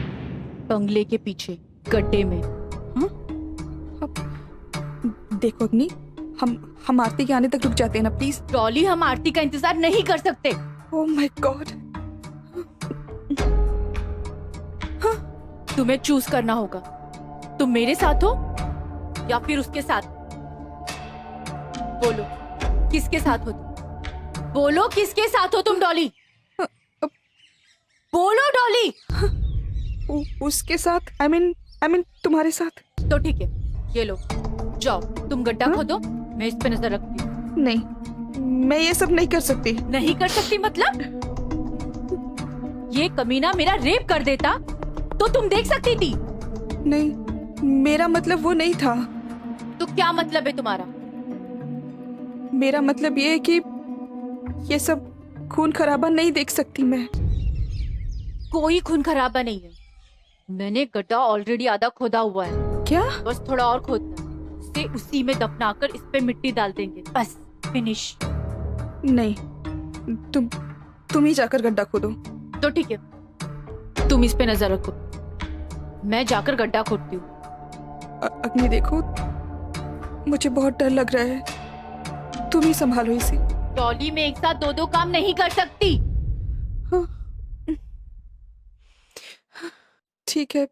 बंगले के पीछे गड्ढे में। हाँ? देखो अग्नि, हम आरती के आने तक रुक जाते हैं ना प्लीज। डॉली, हम आरती का इंतजार नहीं कर सकते। Oh my God. तुम्हें चूज करना होगा, तुम मेरे साथ हो या फिर उसके साथ। बोलो किसके साथ हो तुम? बोलो किसके साथ हो तुम डॉली? बोलो डॉली। उसके साथ? आई मीन तुम्हारे साथ। तो ठीक है, ये लो, जाओ तुम गड्ढा खोदो, मैं इस पे नजर रखती हूँ। नहीं, मैं ये सब नहीं कर सकती। नहीं कर सकती मतलब? ये कमीना मेरा रेप कर देता तो तुम देख सकती थी। नहीं, मेरा मतलब वो नहीं था। तो क्या मतलब है तुम्हारा? मेरा मतलब ये है कि ये सब खून खराबा नहीं देख सकती मैं। कोई खून खराबा नहीं है। मैंने गड्ढा ऑलरेडी आधा खोदा हुआ है। क्या? बस थोड़ा और खोदना है। इसे उसी में दफनाकर इस पे मिट्टी डाल देंगे, बस फिनिश। नहीं, तुम ही जाकर गड्ढा खोदो। तो ठीक है, तुम इस पे नजर रखो, मैं जाकर गड्ढा खोदती हूँ। अग्नि देखो, मुझे बहुत डर लग रहा है, तुम ही संभालो इसे। डॉली, मैं एक साथ दो काम नहीं कर सकती। हाँ। ठीक है,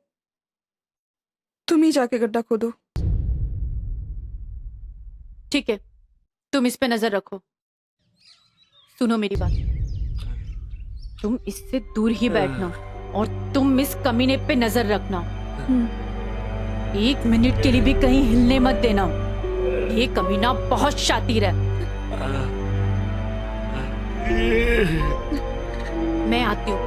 तुम ही जाके गड्ढा खोदो। ठीक है, तुम इस पे नजर रखो। सुनो मेरी बात, तुम इससे दूर ही बैठना और तुम इस कमीने पे नजर रखना। 1 मिनट के लिए भी कहीं हिलने मत देना। ये कमीना बहुत शातिर है। मैं आती हूँ।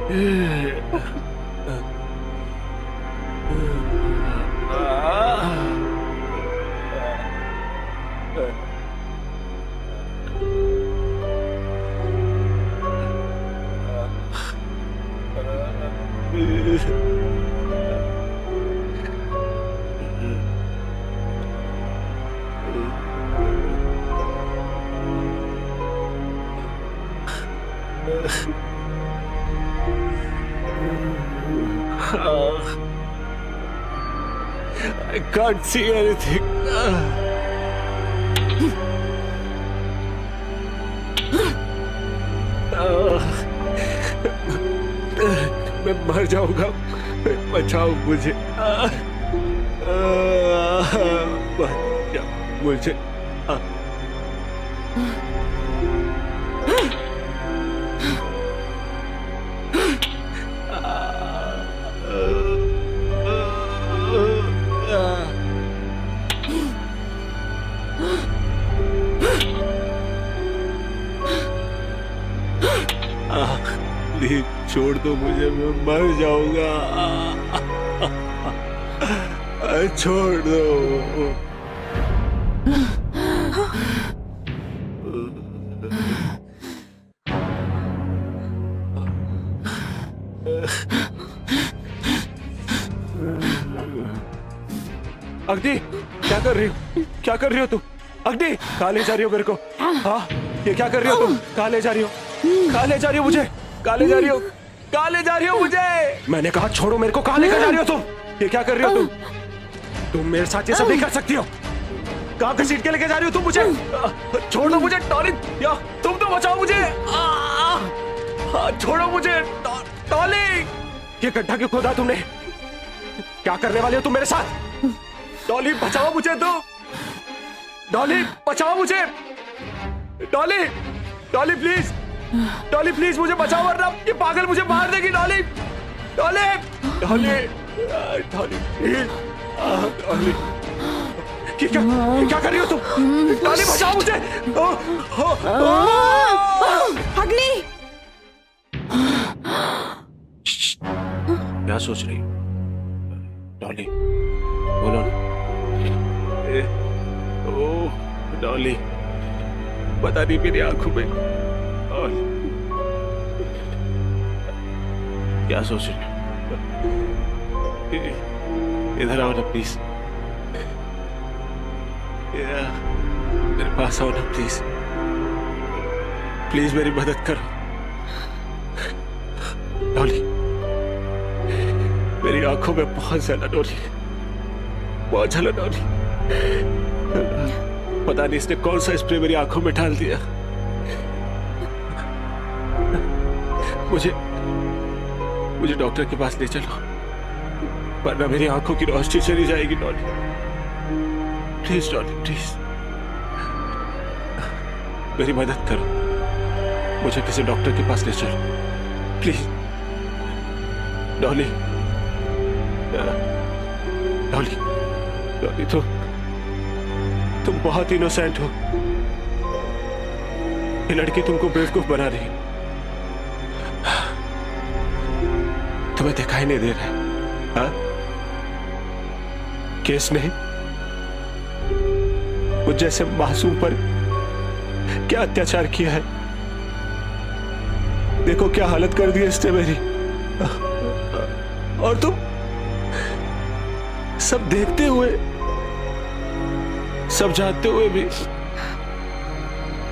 I can't see anything. मैं मर जाऊंगा, बचाओ मुझे, बचाओ मुझे। प्लीज छोड़ दो मुझे, मैं मर जाऊंगा, छोड़ दो। अग्नि, क्या कर रही हो? क्या कर रही हो तुम? अग्नि, कहाँ ले जा रही हो मेरे को? हाँ, ये क्या कर रही हो तुम? कहाँ ले जा रही हो? कहाँ ले जा रही हो मुझे? कहाँ ले जा रही हो? कहाँ ले जा रही हो मुझे? मैंने कहा छोड़ो मेरे को, कहाँ लेकर जा रही हो तुम? ये क्या कर रही हो तुम? तुम मेरे साथ ये सब नहीं कर सकती हो। कहाँ घसीट के लेके जा रही हो तुम मुझे? छोड़ दो मुझे टॉली, या तुम तो बचाओ मुझे। छोड़ो मुझे टॉली। ये गड्ढा क्यों खोदा तुमने? क्या करने वाले हो तुम मेरे साथ? डॉली बचाओ मुझे, तो डॉली बचाओ मुझे। डॉली, डॉली प्लीज, डॉली प्लीज मुझे बचाओ, वरना ये पागल मुझे मार देगी। Dolly, Dolly, Dolly, Dolly please, Dolly. ये क्या कर रही हो तुम? डॉली बचाओ मुझे। अग्नि, क्या सोच रही हो? डॉली बोलो ना। ओ डॉली, पता नहीं मेरी आंखों में और क्या सोच रही हो? इधर आओ ना प्लीज, मेरे पास आओ ना प्लीज, प्लीज मेरी मदद करो। डॉली, मेरी आंखों में बहुत ज्यादा डॉली, बहुत ज्यादा डॉली। पता नहीं इसने कौन सा स्प्रे मेरी आंखों में डाल दिया। मुझे डॉक्टर के पास ले चलो, वरना मेरी आंखों की रोशनी चली जाएगी। डॉली प्लीज, डॉली प्लीज मेरी मदद करो, मुझे किसी डॉक्टर के पास ले चलो प्लीज। डॉली, डॉली, डॉली तुम बहुत इनोसेंट हो। ये लड़की तुमको बेवकूफ बना रही है। तुम्हें दिखाई नहीं दे रहा है? हाँ? केस नहीं, मुझ जैसे मासूम पर क्या अत्याचार किया है। देखो क्या हालत कर दी इसने मेरी। और तुम सब देखते हुए, सब जानते हुए भी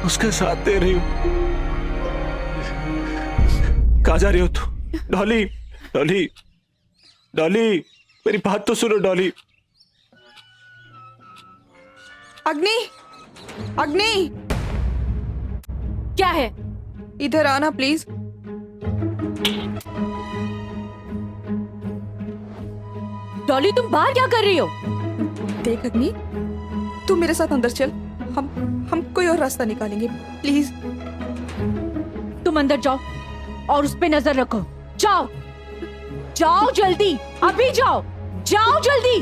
उसका साथ दे रही हो। कहां जा रही हो तू? डॉली, डॉली, डॉली, मेरी बात तो सुनो डॉली। अग्नि, अग्नि, क्या है? इधर आना प्लीज। डॉली, तुम बाहर क्या कर रही हो? देख अग्नि, तू मेरे साथ अंदर चल, हम कोई और रास्ता निकालेंगे, प्लीज। तुम अंदर जाओ और उस पे नजर रखो। जाओ, जाओ जल्दी, अभी जाओ, जाओ जल्दी।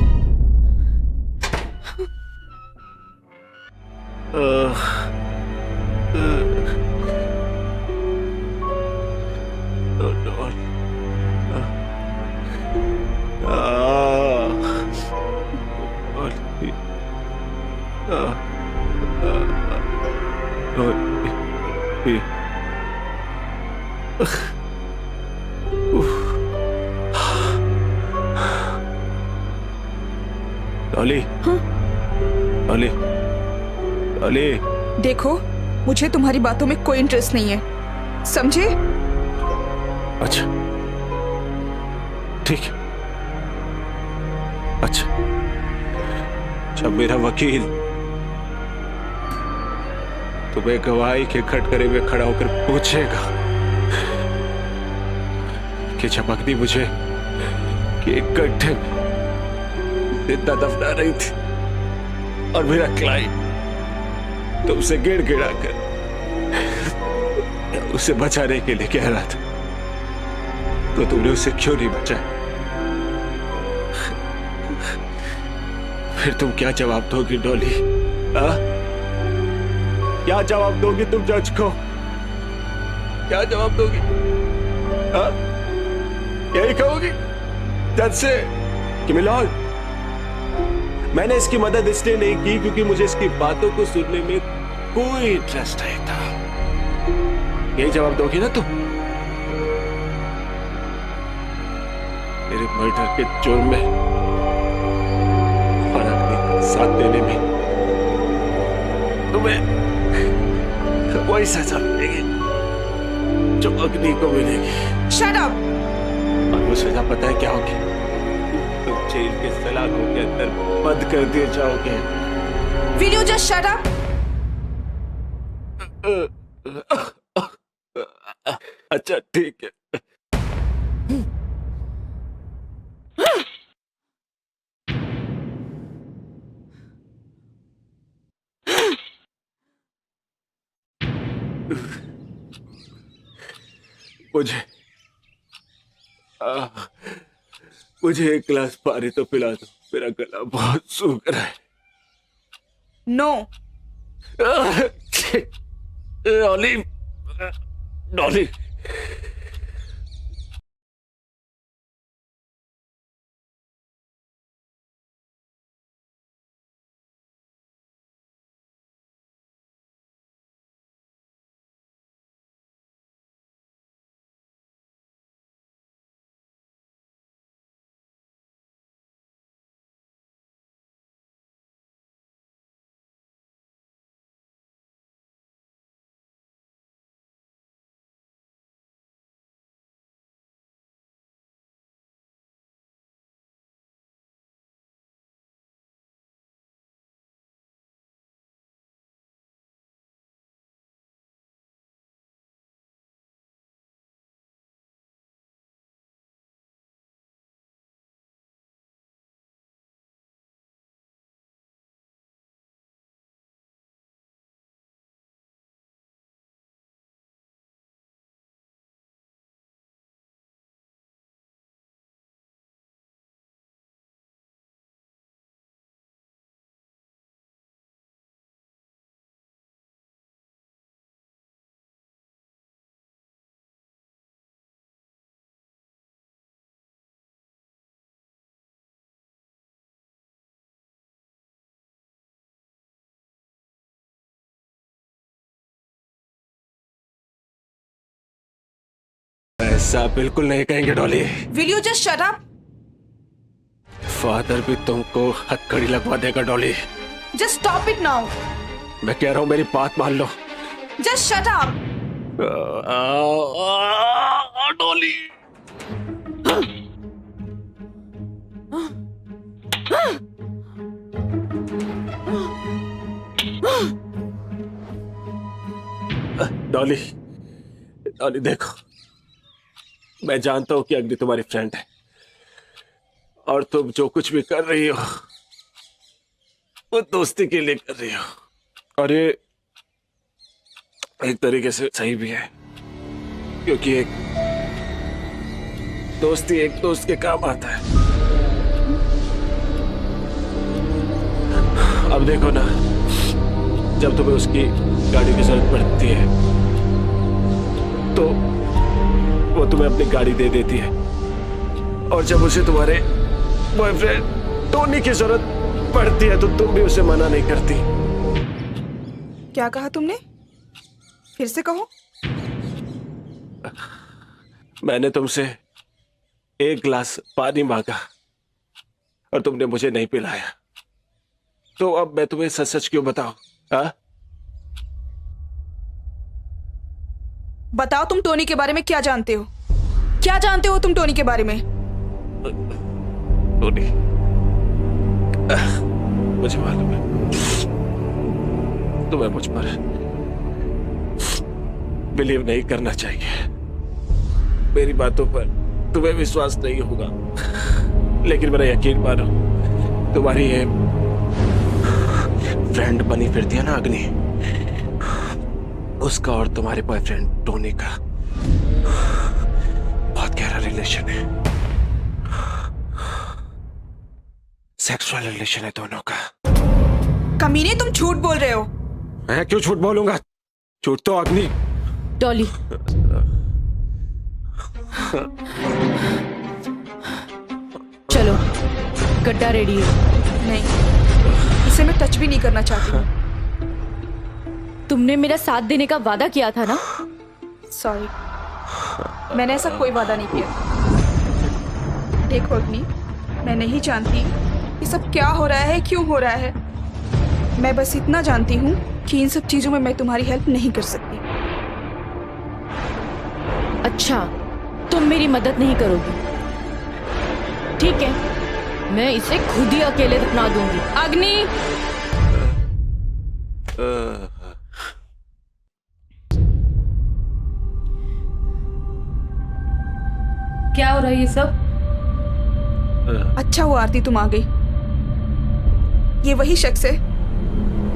डॉली, डॉली, डॉली, देखो, मुझे तुम्हारी बातों में कोई इंटरेस्ट नहीं है, समझे? अच्छा ठीक है। अच्छा, जब मेरा वकील तुम्हें गवाही के कटघरे में खड़ा होकर पूछेगा कि जब अग्नि मुझे कि एक गड्ढे में जिंदा दफना रही थी और मेरा क्लाइंट तुमसे गिड़गिड़ा कर उसे बचाने के लिए कह रहा था, तो तुमने उसे क्यों नहीं बचाया? फिर तुम क्या जवाब दोगी डॉली? क्या जवाब दोगी तुम जज को? क्या जवाब दोगी? यही कहोगी जज से कि मिलॉर्ड, मैंने इसकी मदद इसलिए नहीं की क्योंकि मुझे इसकी बातों को सुनने में कोई इंटरेस्ट नहीं था। यही जवाब दोगी ना तुम? मेरे मर्डर के जुर्म में और अग्नि का साथ देने में तुम्हें वही सजा मिलेगी जो अग्नि को मिलेगी। Shut up! और वो सजा पता है क्या होगी? तुम जेल के सलाखों के अंदर बंद कर दिए जाओगे। Will you just shut up? अच्छा ठीक है। मुझे एक गिलास पानी तो पिला दो, मेरा गला बहुत सूख रहा है। नो। डॉली, डॉली, ऐसा बिल्कुल नहीं कहेंगे Dolly. Will you just shut up? Father भी तुमको हथकड़ी लगवा देगा Dolly. Just stop it now. मैं कह रहा हूँ मेरी बात मान लो। Just shut up. Dolly. Dolly, Dolly देखो, मैं जानता हूं कि अग्नि तुम्हारी फ्रेंड है और तुम जो कुछ भी कर रही हो वो दोस्ती के लिए कर रही हो, और ये एक तरीके से सही भी है, क्योंकि एक दोस्ती एक दोस्त के काम आता है। अब देखो ना, जब तुम्हें उसकी गाड़ी की जरूरत पड़ती है तो वो तुम्हें अपनी गाड़ी दे देती है, और जब उसे तुम्हारे बॉयफ्रेंड टोनी की जरूरत पड़ती है तो तुम भी उसे मना नहीं करती। क्या कहा तुमने? फिर से कहो। मैंने तुमसे एक गिलास पानी मांगा और तुमने मुझे नहीं पिलाया, तो अब मैं तुम्हें सच सच क्यों बताऊं? हाँ? बताओ तुम टोनी के बारे में क्या जानते हो? क्या जानते हो तुम टोनी के बारे में? टोनी, मुझे मालूम है तुम्हें मुझ पर बिलीव नहीं करना चाहिए, मेरी बातों पर तुम्हें विश्वास नहीं होगा, लेकिन मेरा यकीन मानो, तुम्हारी ये फ्रेंड बनी फिरती है ना अग्नि, उसका और तुम्हारे बॉयफ्रेंड टोनी का बहुत गहरा रिलेशन है, सेक्सुअल रिलेशन है दोनों का। कमीने, तुम झूठ बोल रहे हो। मैं क्यों झूठ बोलूंगा? झूठ तो अग्नि। डॉली, चलो, गड्ढा रेडी है। नहीं, इसे मैं टच भी नहीं करना चाहती हूँ। तुमने मेरा साथ देने का वादा किया था ना? सॉरी, मैंने ऐसा कोई वादा नहीं किया। देखो अग्नि, मैं नहीं जानती ये सब क्या हो रहा है, क्यों हो रहा है। मैं बस इतना जानती हूँ कि इन सब चीजों में मैं तुम्हारी हेल्प नहीं कर सकती। अच्छा, तुम मेरी मदद नहीं करोगी? ठीक है, मैं इसे खुद ही अकेले दफना दूंगी। अग्नि, क्या हो रहा है ये सब? अच्छा हुआ आरती तुम आ गई। ये वही शख्स है,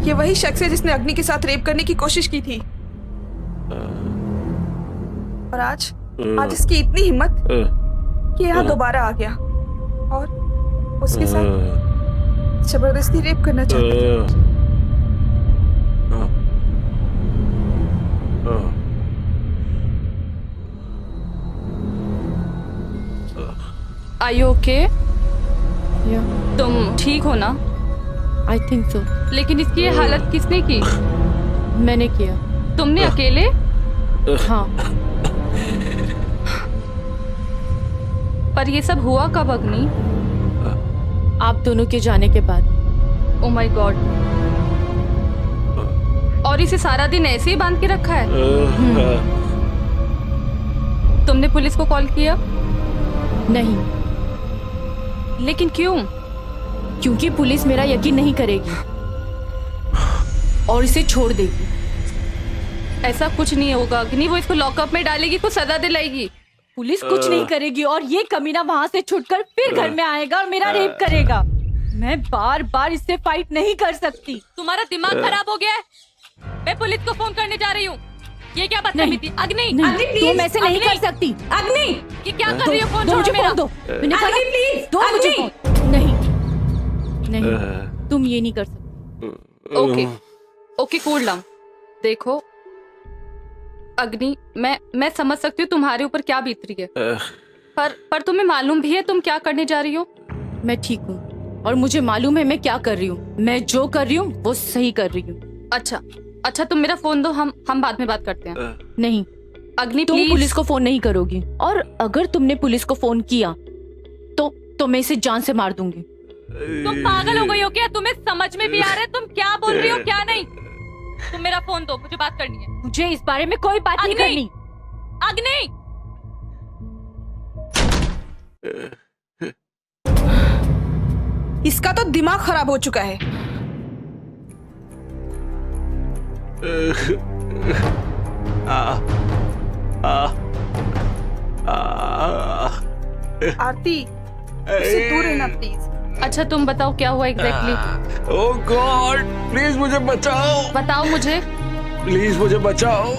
ये वही शख्स है जिसने अग्नि के साथ रेप करने की कोशिश की थी। और आज इसकी इतनी हिम्मत कि यहाँ दोबारा आ गया और उसके साथ जबरदस्ती रेप करना चाहता था। Are you okay? तुम ठीक हो ना? I think so. लेकिन इसकी ये हालत किसने की? मैंने किया। तुमने अकेले? हाँ। पर ये सब हुआ कब अग्नि? आप दोनों के जाने के बाद। Oh my God. और इसे सारा दिन ऐसे ही बांध के रखा है? तुमने पुलिस को कॉल किया? नहीं। लेकिन क्यों? क्योंकि पुलिस मेरा यकीन नहीं करेगी और इसे छोड़ देगी। ऐसा कुछ नहीं होगा अग्नि, वो इसको लॉकअप में डालेगी तो सजा दिलाएगी। पुलिस कुछ नहीं करेगी और ये कमीना वहाँ से छुटकर फिर घर में आएगा और मेरा रेप करेगा। मैं बार बार इससे फाइट नहीं कर सकती। तुम्हारा दिमाग खराब हो गया है? मैं पुलिस को फोन करने जा रही हूँ। ये क्या बदतमीजी? अग्नि, अग्नि तुम ऐसे नहीं कर सकती। अग्नि, ये क्या कर रही हो? फोन मुझे छोड़ो मेरा। दो। मैंने कहा प्लीज, दो मुझे फोन। नहीं, तुम ये नहीं कर सकती। Okay, okay, cool down. देखो अग्नि, मैं समझ सकती हूँ तुम्हारे ऊपर क्या बीत रही है, पर तुम्हें मालूम भी है तुम क्या करने जा रही हो? मैं ठीक हूँ और मुझे मालूम है मैं क्या कर रही हूँ। मैं जो कर रही हूँ वो सही कर रही हूँ। अच्छा, तुम मेरा फोन दो, हम बाद में बात करते हैं। नहीं, अग्नि तुम प्लीज। पुलिस को फोन नहीं करोगी, और अगर तुमने पुलिस को फोन किया तो मैं इसे जान से मार दूंगी। तुम पागल हो गई हो क्या? तुम्हें समझ में भी आ रहा है तुम क्या बोल रही हो क्या नहीं? तुम मेरा फोन दो, मुझे बात करनी है। मुझे इस बारे में कोई बात नहीं अग्नि! करनी। अग्नि! इसका तो दिमाग खराब हो चुका है। आरती, इससे दूर रहना प्लीज। अच्छा तुम बताओ क्या हुआ एग्जैक्टली? ओह गॉड, प्लीज मुझे बचाओ, बताओ मुझे। प्लीज मुझे बचाओ।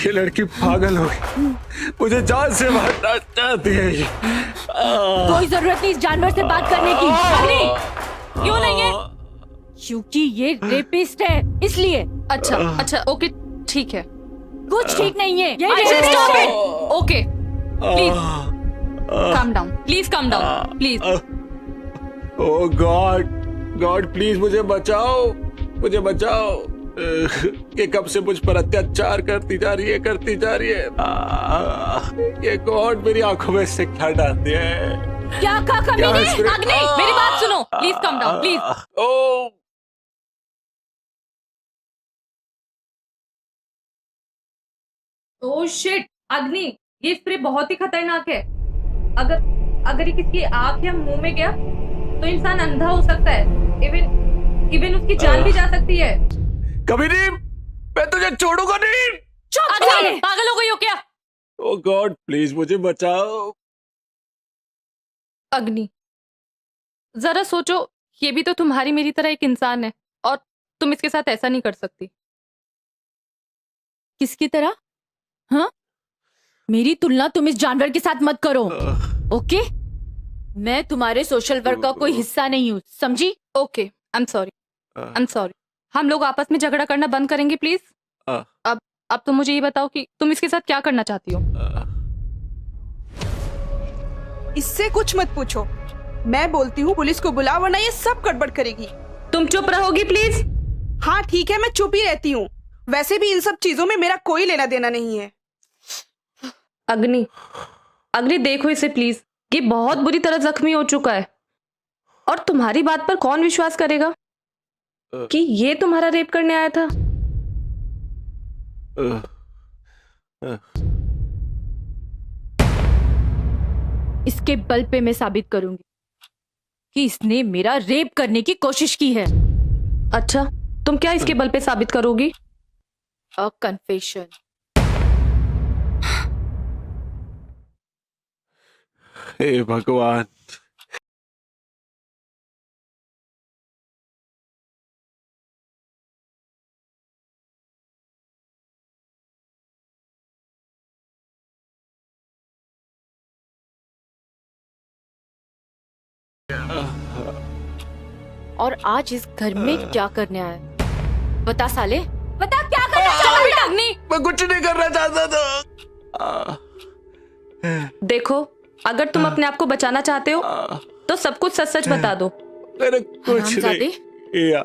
ये लड़की पागल हो गई, मुझे जान से मारना चाहती है ये। कोई जरूरत नहीं इस जानवर से बात करने की। अग्नि! क्यों नहीं है? क्योंकि ये रेपिस्ट है, इसलिए। अच्छा अच्छा ओके ठीक है। कुछ ठीक नहीं है। ये अच्छा rapist स्टॉप है। It. Okay please calm down, please calm down please. Oh God, God please मुझे बचाओ, मुझे बचाओ। ये कब से मुझ पर अत्याचार करती जा रही है, करती जा रही है। ये गॉड मेरी आंखों में से क्या डाल दिया है? क्या कहा कमीने? अग्नि मेरी बात सुनो, please calm down please. Oh oh shit अग्नि, ये स्प्रे बहुत ही खतरनाक है। अगर ये किसी आंख या मुंह में गया तो इंसान अंधा हो सकता है। इवन उसकी जान भी जा सकती है। कभी नहीं, मैं तुझे छोड़ूंगा नहीं। अग्नि पागल हो गई हो क्या? ओह गॉड प्लीज मुझे बचाओ। अग्नि जरा सोचो, ये भी तो तुम्हारी मेरी तरह एक इंसान है और तुम इसके साथ ऐसा नहीं कर सकती। किसकी तरह? हाँ, मेरी तुलना तुम इस जानवर के साथ मत करो, ओके? मैं तुम्हारे सोशल वर्क का कोई हिस्सा नहीं हूँ, समझी? Okay I am sorry. हम लोग आपस में झगड़ा करना बंद करेंगे प्लीज। अब तुम मुझे ये बताओ कि तुम इसके साथ क्या करना चाहती हो? इससे कुछ मत पूछो, मैं बोलती हूँ पुलिस को बुला, वरना ये सब गड़बड़ करेगी। तुम चुप रहोगी प्लीज? हाँ ठीक है, मैं चुप ही रहती हूँ। वैसे भी इन सब चीजों में मेरा कोई लेना देना नहीं है। अग्नि देखो इसे प्लीज, ये बहुत बुरी तरह जख्मी हो चुका है और तुम्हारी बात पर कौन विश्वास करेगा कि ये तुम्हारा रेप करने आया था? इसके बल पे मैं साबित करूंगी कि इसने मेरा रेप करने की कोशिश की है। अच्छा तुम क्या इसके बल पे साबित करोगी? अ कन्फेशन। हे भगवान, और आज इस घर में क्या करने आया? बता साले, बता क्या करना चाहता है? अग्नि मैं कुछ नहीं करना चाहता था। देखो, अगर तुम अपने आप को बचाना चाहते हो तो सब कुछ सच सच बता दो। मैंने कुछ हरामजादे। नहीं किया।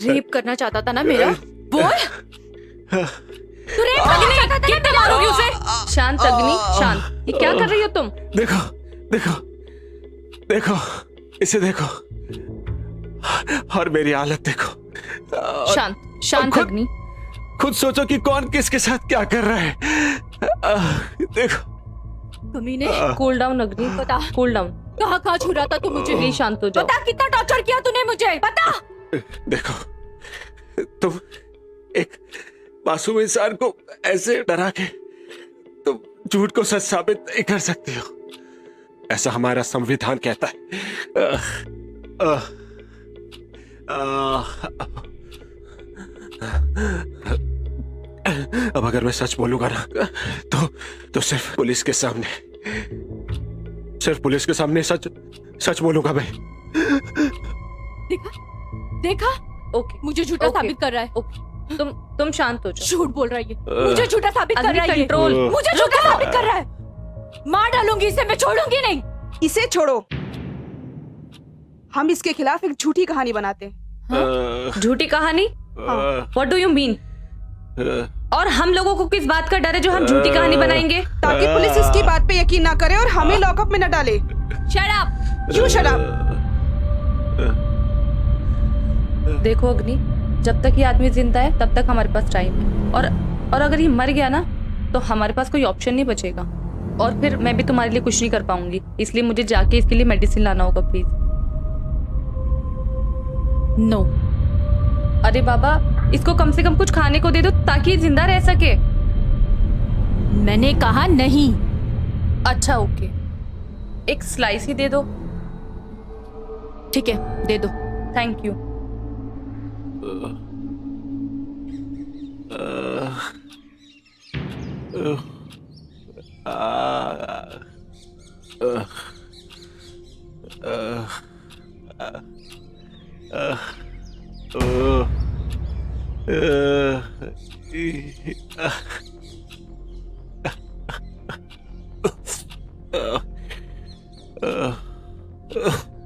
रेप करना चाहता था ना मेरा? बोल, तू रेप करना चाहता था ना कितने मेरा? मारोगी उसे? शांत अग्नि शांत। ये क्या कर रही हो तुम? देखो देखो देखो, इसे देखो और मेरी हालत देखो। शांत शांत खुद- अग्नि। खुद सोचो कि कौन किसके साथ क्या कर रहा है। देखो कमीने, कूल डाउन अग्नि, बता कूल डाउन। कहाँ छुरा था तू मुझे? प्लीज शांत हो जाओ। बता कितना टॉर्चर किया तूने मुझे, बता। देखो, तुम एक मासूम इंसान को ऐसे डरा के तुम झूठ को सच साबित नहीं कर सकती हो, ऐसा हमारा संविधान कहता है। अब अगर मैं सच बोलूंगा ना तो सिर्फ पुलिस के सामने, सिर्फ पुलिस के सामने सच सच बोलूंगा मैं। देखा देखा, ओके मुझे झूठा ओके। साबित कर रहा है। ओके तुम शांत हो जाओ। झूठ बोल रहा है ये, मुझे झूठा साबित कर अग्नि, रहा है ये। कंट्रोल। मुझे झूठा साबित कर रहा है। मार डालूंगी इसे, मैं छोड़ूंगी नहीं। इसे छोड़ो, हम इसके खिलाफ एक झूठी कहानी बनाते हैं। झूठी कहानी? What do you mean? और हम लोगों को किस बात का डर है जो हम झूठी कहानी बनाएंगे? ताकि पुलिस इसकी बात पे यकीन ना करे और हमें लॉकअप में न डाले। Shut up. क्यों शराब? देखो अग्नि, जब तक ये आदमी जिंदा है तब तक हमारे पास टाइम है, और अगर ये मर गया ना तो हमारे पास कोई ऑप्शन नहीं बचेगा, और फिर मैं भी तुम्हारे लिए कुछ नहीं कर पाऊंगी। इसलिए मुझे जाके इसके लिए मेडिसिन लाना होगा, प्लीज। नो। अरे बाबा, इसको कम से कम कुछ खाने को दे दो ताकि ये जिंदा रह सके। मैंने कहा नहीं। अच्छा ओके, एक स्लाइस ही दे दो। ठीक है, दे दो। Thank you.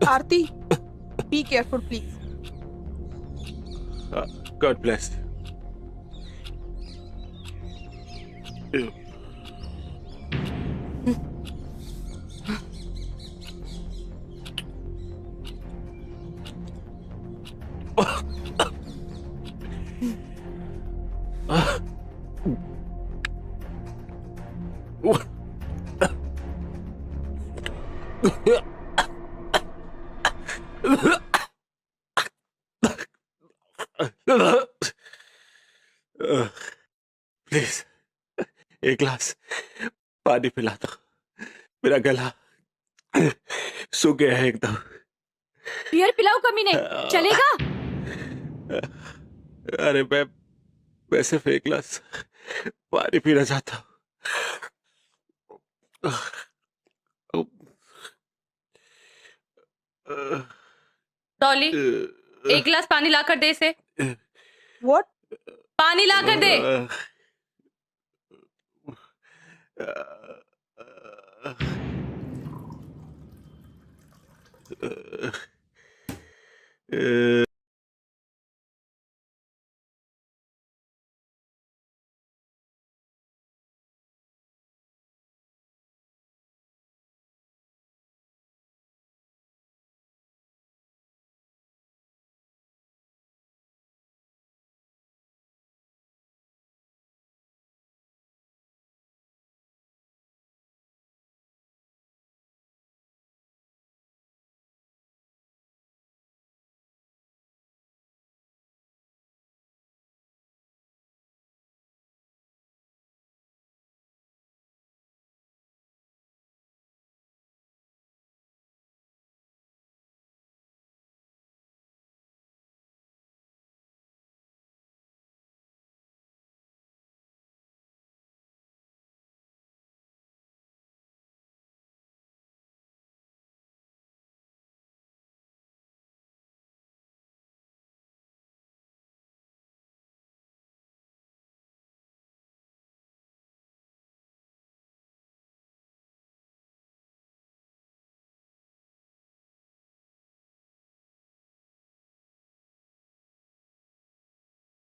Aarti, be careful please. God bless. Please एक गिलास पानी पिला दो, मेरा गला सूख गया है एकदम। बियर पिलाओ कमीने, चलेगा? अरे मैं सिर्फ एक गिलास पानी पीना चाहता हूँ। डॉली, एक गिलास पानी लाकर दे इसे। व्हाट? पानी लाकर दे।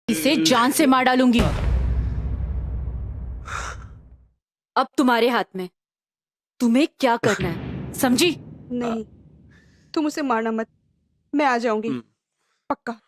इसे जान से मार डालूंगी। अब तुम्हारे हाथ में, तुम्हें क्या करना है, समझी? नहीं, तुम उसे मारना मत, मैं आ जाऊंगी पक्का।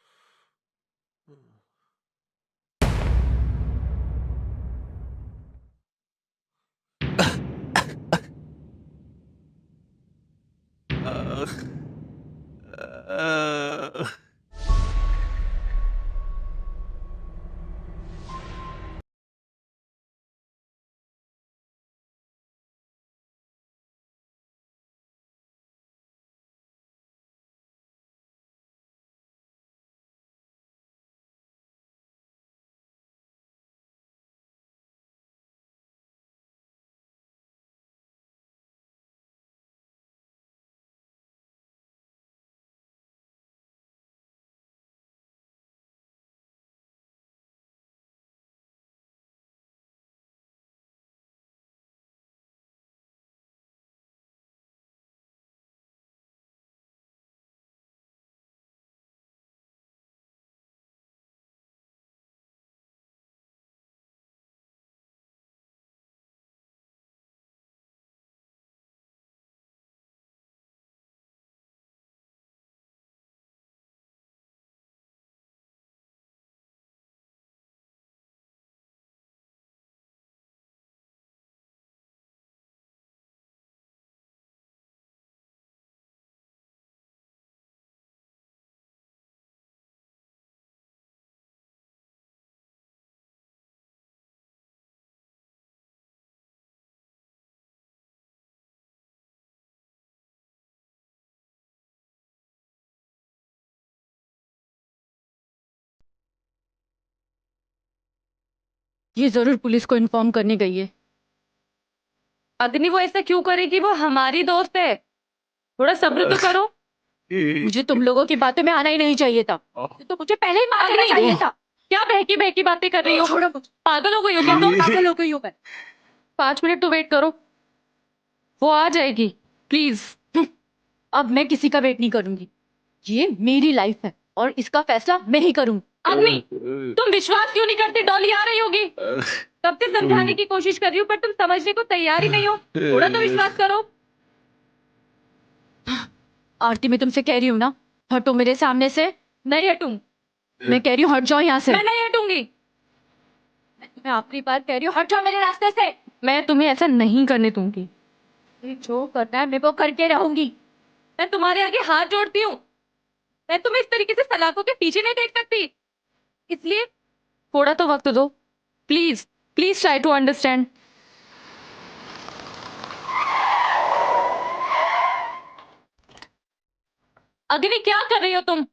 ये जरूर पुलिस को इन्फॉर्म करने गई है। अग्नि वो ऐसा क्यों करेगी? वो हमारी दोस्त है, थोड़ा सब्र तो करो। मुझे तुम लोगों की बातों में आना ही नहीं चाहिए था, तो मुझे पहले ही मार देना चाहिए था। क्या बहकी बहकी बातें कर रही हो? पागल हो गई हो क्या तुम? पागल हो गई हूँ मैं। 5 मिनट तो वेट करो, वो आ जाएगी, प्लीज। अब मैं किसी का वेट नहीं करूंगी। ये मेरी लाइफ है और इसका फैसला मैं ही करूंगी। अग्नि, तुम विश्वास क्यों नहीं करती? डॉली आ रही होगी, तब से समझाने की कोशिश कर रही हूँ पर तुम समझने को तैयार ही नहीं हो। थोड़ा तो विश्वास करो। आरती, मैं तुमसे कह रही हूँ ना, हटो मेरे सामने से। नहीं हटूं। मैं कह रही हूँ हट जाओ यहाँ से। मैं नहीं हटूंगी। मैं आखिरी बार कह रही हूँ हट जाओ मेरे रास्ते से। मैं तुम्हें ऐसा नहीं करने दूंगी। जो करना है मैं वो करके रहूंगी। मैं तुम्हारे आगे हाथ जोड़ती हूँ। मैं तुम्हें इस तरीके से सलाखों के पीछे नहीं देख सकती, इसलिए थोड़ा तो वक्त दो, please. Please try to understand. Agni, क्या कर रही हो तुम?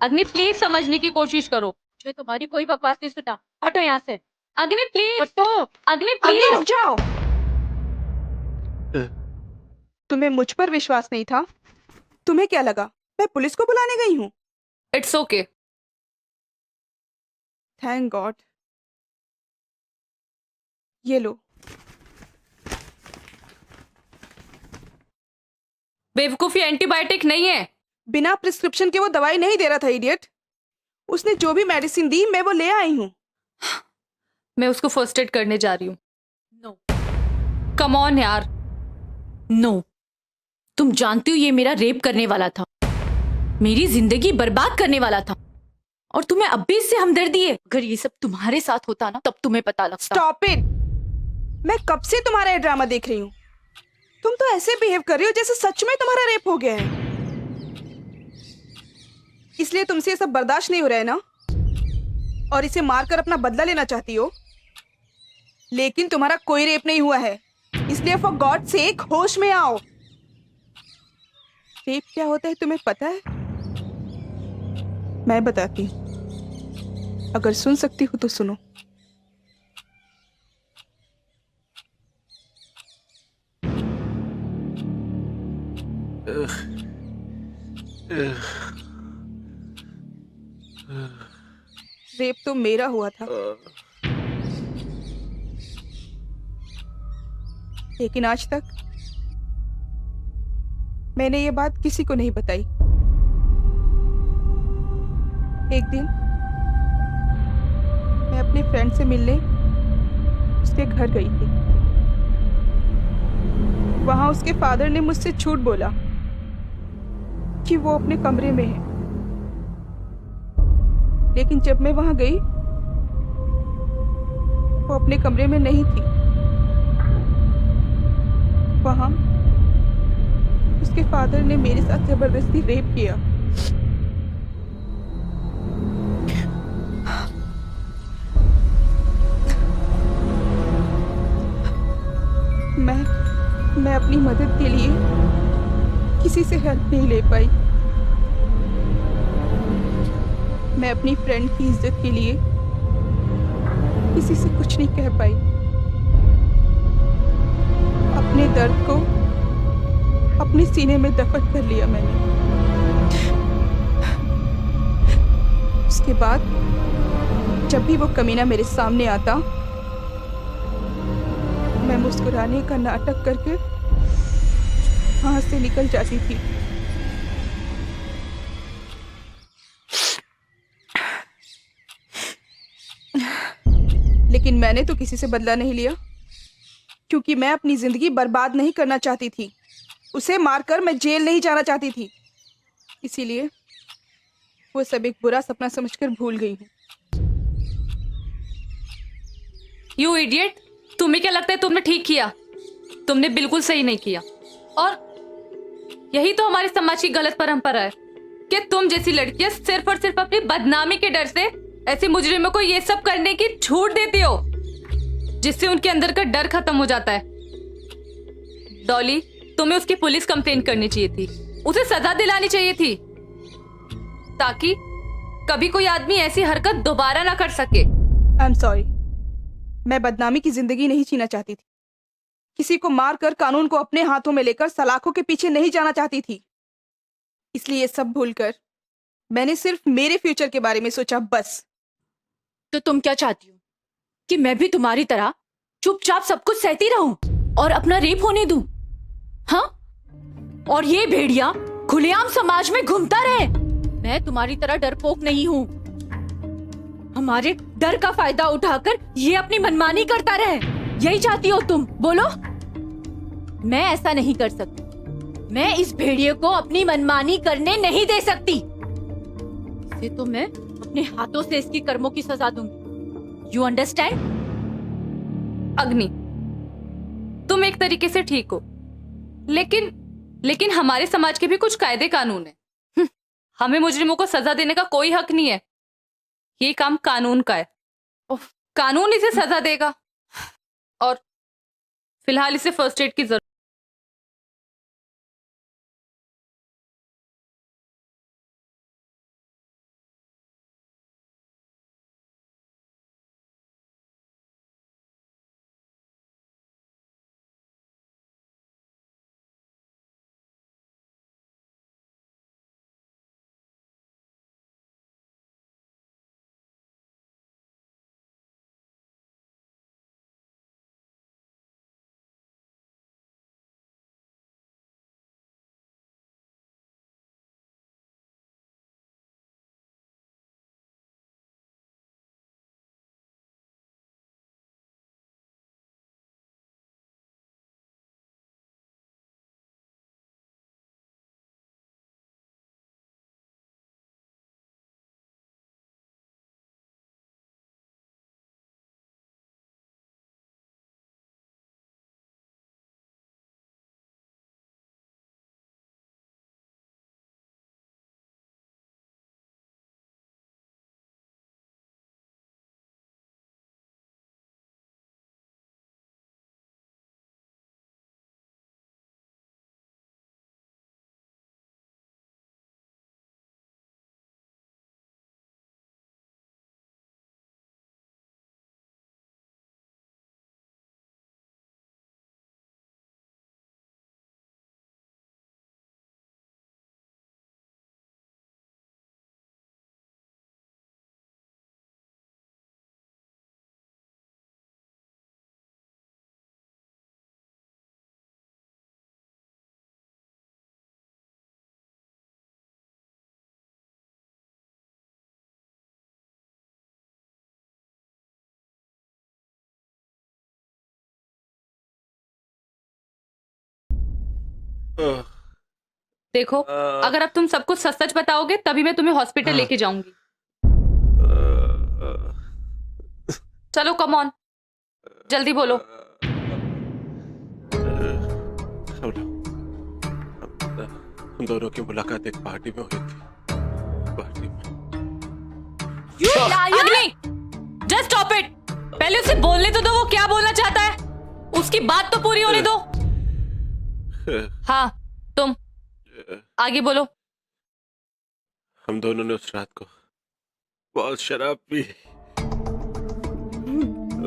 अग्नि, प्लीज समझने की कोशिश करो। मुझे तुम्हारी कोई बकवास नहीं सुना। हटो यहाँ से। अग्नि प्लीज। हटो। अग्नि अग्नि, रुक प्लीज। जाओ। तुम्हें मुझ पर विश्वास नहीं था? तुम्हें क्या लगा मैं पुलिस को बुलाने गई हूँ? It's okay. Thank God. ये लो। बेवकूफी एंटीबायोटिक नहीं है। बिना प्रिस्क्रिप्शन के वो दवाई नहीं दे रहा था, इडियट। उसने जो भी मेडिसिन दी मैं वो ले आई हूँ। मैं उसको फर्स्ट एड करने जा रही हूँ। नो। कम ऑन यार। नो। तुम जानती हो ये मेरा रेप करने वाला था, मेरी जिंदगी बर्बाद करने वाला था, और तुम्हें अब भी इससे हमदर्दी है। अगर ये सब तुम्हारे साथ होता ना तब तुम्हें पता लगता। Stop it. मैं कब से तुम्हारा ये ड्रामा देख रही हूँ। तुम तो ऐसे बिहेव कर रही हो जैसे सच में तुम्हारा रेप हो गया है। इसलिए तुमसे ये सब बर्दाश्त नहीं हो रहा है ना, और इसे मारकर अपना बदला लेना चाहती हो। लेकिन तुम्हारा कोई रेप नहीं हुआ है, इसलिए फॉर गॉड सेक होश में आओ। रेप क्या होता है तुम्हें पता है? मैं बताती हूं, अगर सुन सकती हो तो सुनो। रेप तो मेरा हुआ था, लेकिन आज तक मैंने ये बात किसी को नहीं बताई। एक दिन मैं अपने फ्रेंड से मिलने उसके घर गई थी। वहां उसके फादर ने मुझसे झूठ बोला कि वो अपने कमरे में है, लेकिन जब मैं वहां गई वो अपने कमरे में नहीं थी। वहां उसके फादर ने मेरे साथ जबरदस्ती रेप किया। मैं अपनी मदद के लिए किसी से हेल्प नहीं ले पाई। मैं अपनी फ्रेंड की इज्जत के लिए किसी से कुछ नहीं कह पाई। अपने दर्द को अपने सीने में दफन कर लिया मैंने। उसके बाद जब भी वो कमीना मेरे सामने आता, मैं मुस्कुराने का नाटक करके वहां से निकल जाती थी। लेकिन मैंने तो किसी से बदला नहीं लिया, क्योंकि मैं अपनी जिंदगी बर्बाद नहीं करना चाहती थी। उसे मारकर मैं जेल नहीं जाना चाहती थी। इसीलिए वो सब एक बुरा सपना समझकर भूल गई हूँ। यू इडियट, तुम्हें क्या लगता है तुमने ठीक किया? तुमने बिल्कुल सही नहीं किया। और यही तो हमारे समाज की गलत परंपरा है कि तुम जैसी लड़कियां सिर्फ और सिर्फ अपनी बदनामी के डर से ऐसे मुजरिमों को ये सब करने की छूट देती हो, जिससे उनके अंदर का डर खत्म हो जाता है। डॉली, तुम्हें उसकी पुलिस कंप्लेंट करनी चाहिए थी, उसे सजा दिलानी चाहिए थी, ताकि कभी कोई आदमी ऐसी हरकत दोबारा ना कर सके। आई एम सॉरी। मैं बदनामी की जिंदगी नहीं जीना चाहती थी। किसी को मारकर कानून को अपने हाथों में लेकर सलाखों के पीछे नहीं जाना चाहती थी। इसलिए ये सब भूलकर मैंने सिर्फ मेरे फ्यूचर के बारे में सोचा, बस। तो तुम क्या चाहती हो कि मैं भी तुम्हारी तरह चुपचाप सब कुछ सहती रहूं और अपना रेप होने दूं? हाँ? और ये भेड़िया खुलेआम समाज में घूमता रहे? मैं तुम्हारी तरह डरपोक नहीं हूं। हमारे डर का फायदा उठाकर ये अपनी मनमानी करता रहे, यही चाहती हो तुम? बोलो। मैं ऐसा नहीं कर सकती। मैं इस भेड़िए को अपनी मनमानी करने नहीं दे सकती। इसे तो मैं अपने हाथों से इसकी कर्मों की सजा दूंगी। You understand? अग्नि, तुम एक तरीके से ठीक हो, लेकिन हमारे समाज के भी कुछ कायदे कानून है। हमें मुजरिमों को सजा देने का कोई हक नहीं है। ये काम कानून का है। कानून इसे सजा देगा। और फिलहाल इसे फर्स्ट एड की जरूरत। देखो, अगर अब तुम सब कुछ सच सच बताओगे तभी मैं तुम्हें हॉस्पिटल लेके जाऊंगी। चलो कम ऑन, जल्दी बोलो। हम दोनों की मुलाकात एक पार्टी में हुई थी। पार्टी में अग्नि, जस्ट स्टॉप इट। पहले उसे बोलने तो दो वो क्या बोलना चाहता है। उसकी बात तो पूरी होने दो। हाँ, तुम आगे बोलो। हम दोनों ने उस रात को बहुत शराब पी।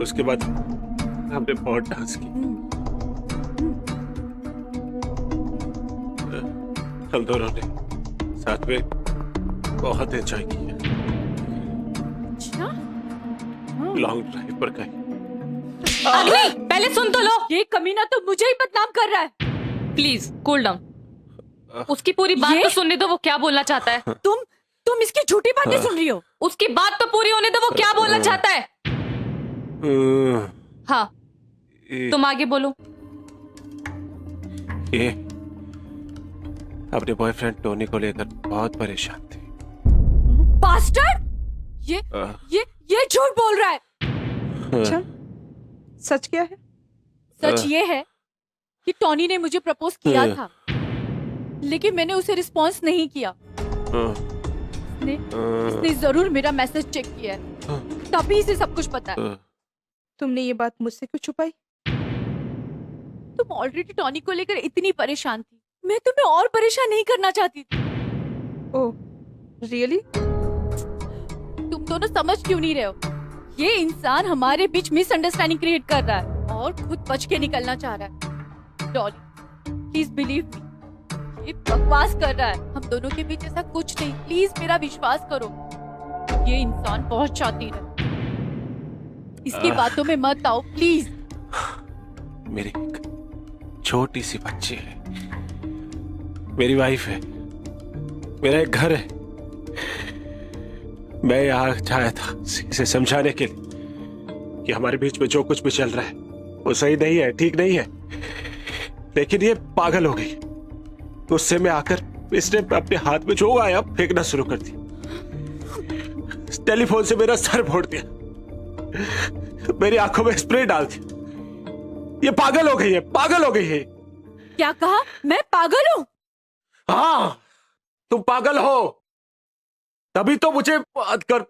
उसके बाद हमने बहुत डांस की। हम दोनों ने साथ में बहुत एंजॉय किया। लॉन्ग ड्राइव पर गए। अग्नि, पहले सुन तो लो। ये कमीना तो मुझे ही बदनाम कर रहा है। Please cool down. उसकी पूरी बात तो सुनने दो, वो क्या बोलना चाहता है। तुम इसकी झूठी बातें सुन रही हो। उसकी बात तो पूरी होने दो, वो क्या बोलना चाहता है। हाँ, तुम आगे बोलो। ये अपने बॉयफ्रेंड टोनी को लेकर बहुत परेशान थी। बास्टर्ड! ये झूठ बोल रहा है। अच्छा, सच क्या है? सच ये है कि टॉनी ने मुझे प्रपोज किया था, लेकिन मैंने उसे रिस्पॉन्स नहीं किया। उसने जरूर मेरा मैसेज चेक किया है, तभी इसे सब कुछ पता है। तुमने ये बात मुझसे क्यों छुपाई? तुम ऑलरेडी टॉनी को लेकर इतनी परेशान थी, मैं तुम्हें और परेशान नहीं करना चाहती थी। ओह, रियली? तुम दोनों समझ क्यों नहीं रहे हो? ये इंसान हमारे बीच मिसअंडरस्टैंडिंग क्रिएट कर रहा है और खुद बच के निकलना चाह रहा है। डॉली, प्लीज बिलीव मी, ये बकवास कर रहा है। हम दोनों के बीच ऐसा कुछ नहीं, प्लीज मेरा विश्वास करो। ये इंसान बहुत शातिर है, इसकी बातों में मत आओ प्लीज। मेरी एक छोटी सी बच्ची है, मेरी वाइफ है, मेरा एक घर है। मैं यहाँ आया था इसे समझाने के लिए कि हमारे बीच में जो कुछ भी चल रहा है वो सही नहीं है, ठीक नहीं है। लेकिन ये पागल हो गई। गुस्से में आकर इसने अपने हाथ में जो आया फेंकना शुरू कर दिया। टेलीफोन से मेरा सर फोड़ दिया, मेरी आंखों में स्प्रे डाल दिया। ये पागल हो गई है, पागल हो गई है। क्या कहा? मैं पागल हूँ? हाँ, तुम पागल हो। तभी तो मुझे बात कर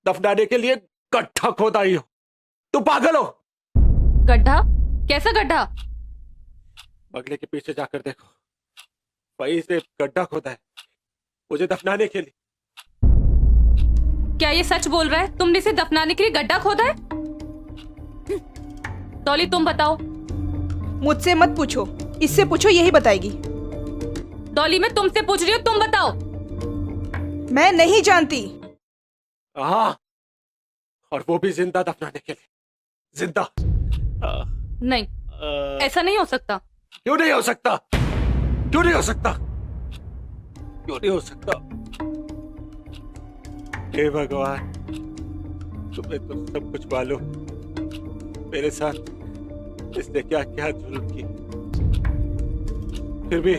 दफनाने के लिए गड्ढा खोदा ही हो। तुम पागल हो। गड्ढा? कैसा गड्ढा? बगले के पीछे जाकर देखो, वहीं से गड्ढा खोदा है मुझे दफनाने के लिए। क्या ये सच बोल रहा है? तुमने इसे दफनाने के लिए गड्ढा खोदा है? डॉली तुम बताओ। मुझसे मत पूछो, इससे पूछो, यही बताएगी। डॉली मैं तुमसे पूछ रही हूँ, तुम बताओ। मैं नहीं जानती। हाँ, और वो भी जिंदा दफनाने के लिए, जिंदा। नहीं, ऐसा नहीं हो सकता। क्यों नहीं हो सकता? क्यों नहीं हो सकता? क्यों नहीं हो सकता? हे भगवान, तुम्हें तो सब कुछ मालूम। मेरे साथ इसने क्या क्या जुल्म की। फिर भी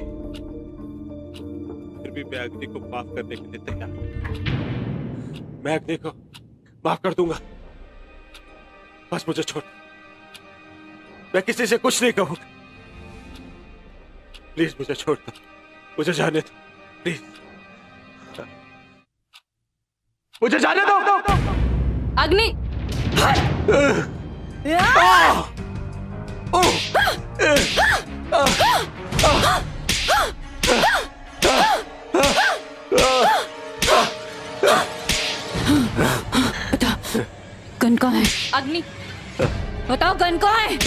मैं अग्नि को माफ करने के लिए तैयार हूं। मैं अग्नि को माफ कर दूंगा, बस मुझे छोड़। मैं किसी से कुछ नहीं कहूंगा। प्लीज मुझे छोड़ दो, मुझे जाने दो, प्लीज मुझे जाने दो। अग्नि बता, गन कहाँ है? अग्नि बताओ, गन कहाँ है?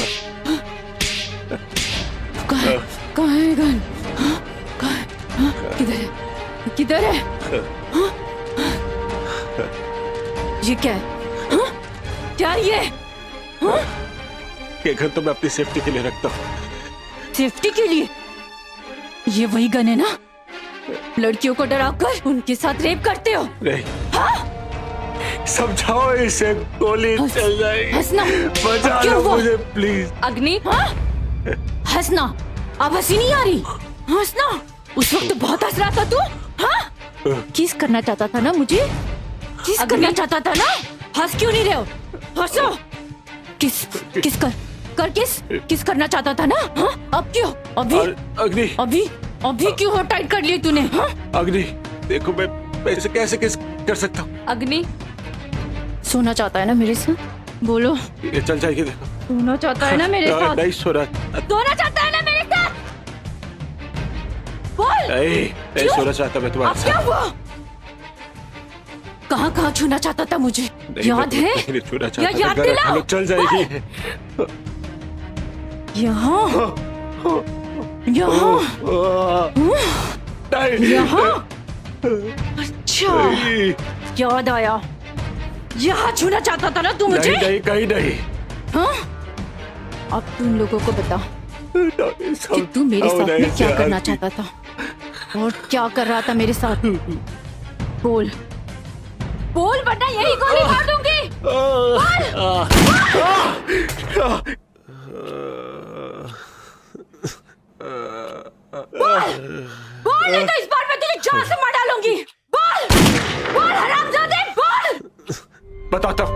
कहाँ है? कहाँ है गन? कहाँ है? किधर है? किधर है? ये क्या है? क्या ये? ये गन तो मैं अपनी सेफ्टी के लिए रखता हूँ। सेफ्टी के लिए? ये वही गन है ना? लड़कियों को डराकर उनके साथ रेप करते हो? नहीं। समझाओ इसे, गोली चल जाएगी। हंसना, बचा लो मुझे प्लीज। अग्नि हंसना, अब हंसी नहीं आ रही? हंसना, उस वक्त बहुत हंस रहा था तू। हाँ? किस करना चाहता था ना मुझे? किस करना चाहता था ना? हंस क्यों नहीं रहे हो? हंसो। किस कर किस करना चाहता था ना? हाँ? अब क्यों? अग्नि, अभी क्यों हो टाइट कर लिए तूने? हाँ? अग्नि देखो, मैं इसे कैसे किस कर सकता हूँ? अग्नि सोना चाहता है ना मेरे साथ? बोलो। ये चल जाएगी, देखो। सोना चाहता है ना मेरे साथ? नहीं सोना। सोना चाहता है ना मेरे साथ? बोल। नहीं सोना चाहता मैं तुम्हारे साथ। क्या हुआ? कहाँ छूना चाहता था मुझे? याद है? नहीं छूना चाहता था। याद दिलाओ। चल जाएगी। यहाँ अच्छा, याद आया। यहाँ छूना चाहता था ना तू मुझे? नहीं, कहीं नहीं। हाँ? अब तुम लोगों को बता कि तू मेरे साथ में क्या करना चाहता था और क्या कर रहा था मेरे साथ। बोल वरना यही गोली मार दूंगी। बोल नहीं तो इस बार मैं तुझे जान से मार डालूंगी। बोल हरामजादे, बोल। बताता हूँ।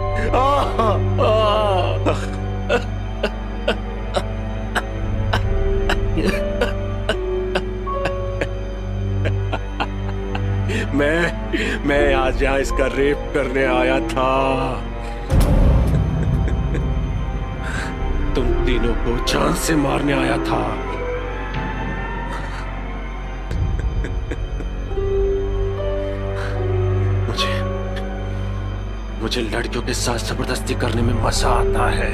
मैं आज यहाँ इसका रेप करने आया था। तुम तीनों को जान से मारने आया था। मुझे लड़कियों के साथ जबरदस्ती करने में मजा आता है।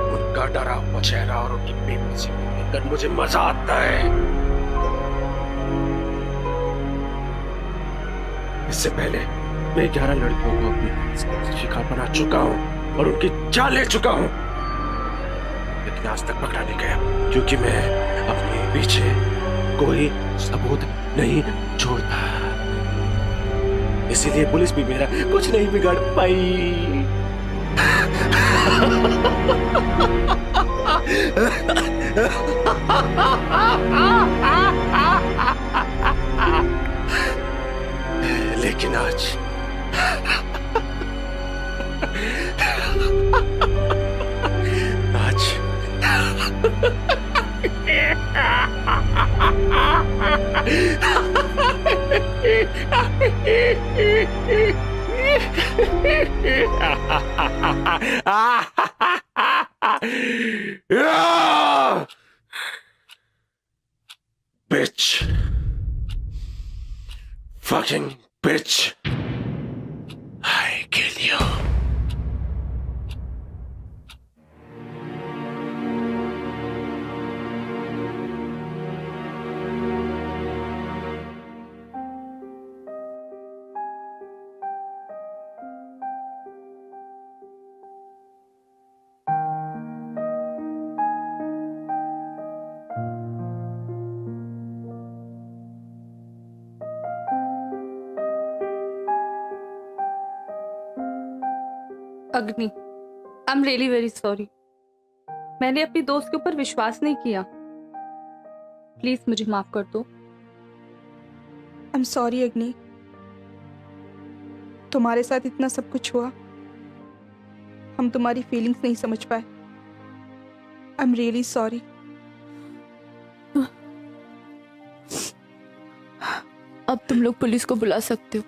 उनका डरा हुआ चेहरा और उनकी बेबसी को देखकर मुझे मजा आता है। इससे पहले मैं 11 लड़कियों को अपनी शिकार बना चुका हूं और उनकी जान ले चुका हूं, लेकिन आज तक पकड़ा नहीं गया क्योंकि मैं अपने पीछे कोई सबूत नहीं छोड़ता। इसीलिए पुलिस भी मेरा कुछ नहीं बिगाड़ पाई। लेकिन आज bitch, fucking bitch, I kill you. अग्नि, I am really very sorry. मैंने अपनी दोस्त के ऊपर विश्वास नहीं किया। प्लीज मुझे माफ कर दो। आई एम सॉरी अग्नि, तुम्हारे साथ इतना सब कुछ हुआ, हम तुम्हारी फीलिंग्स नहीं समझ पाए। I am really sorry. अब तुम लोग पुलिस को बुला सकते हो।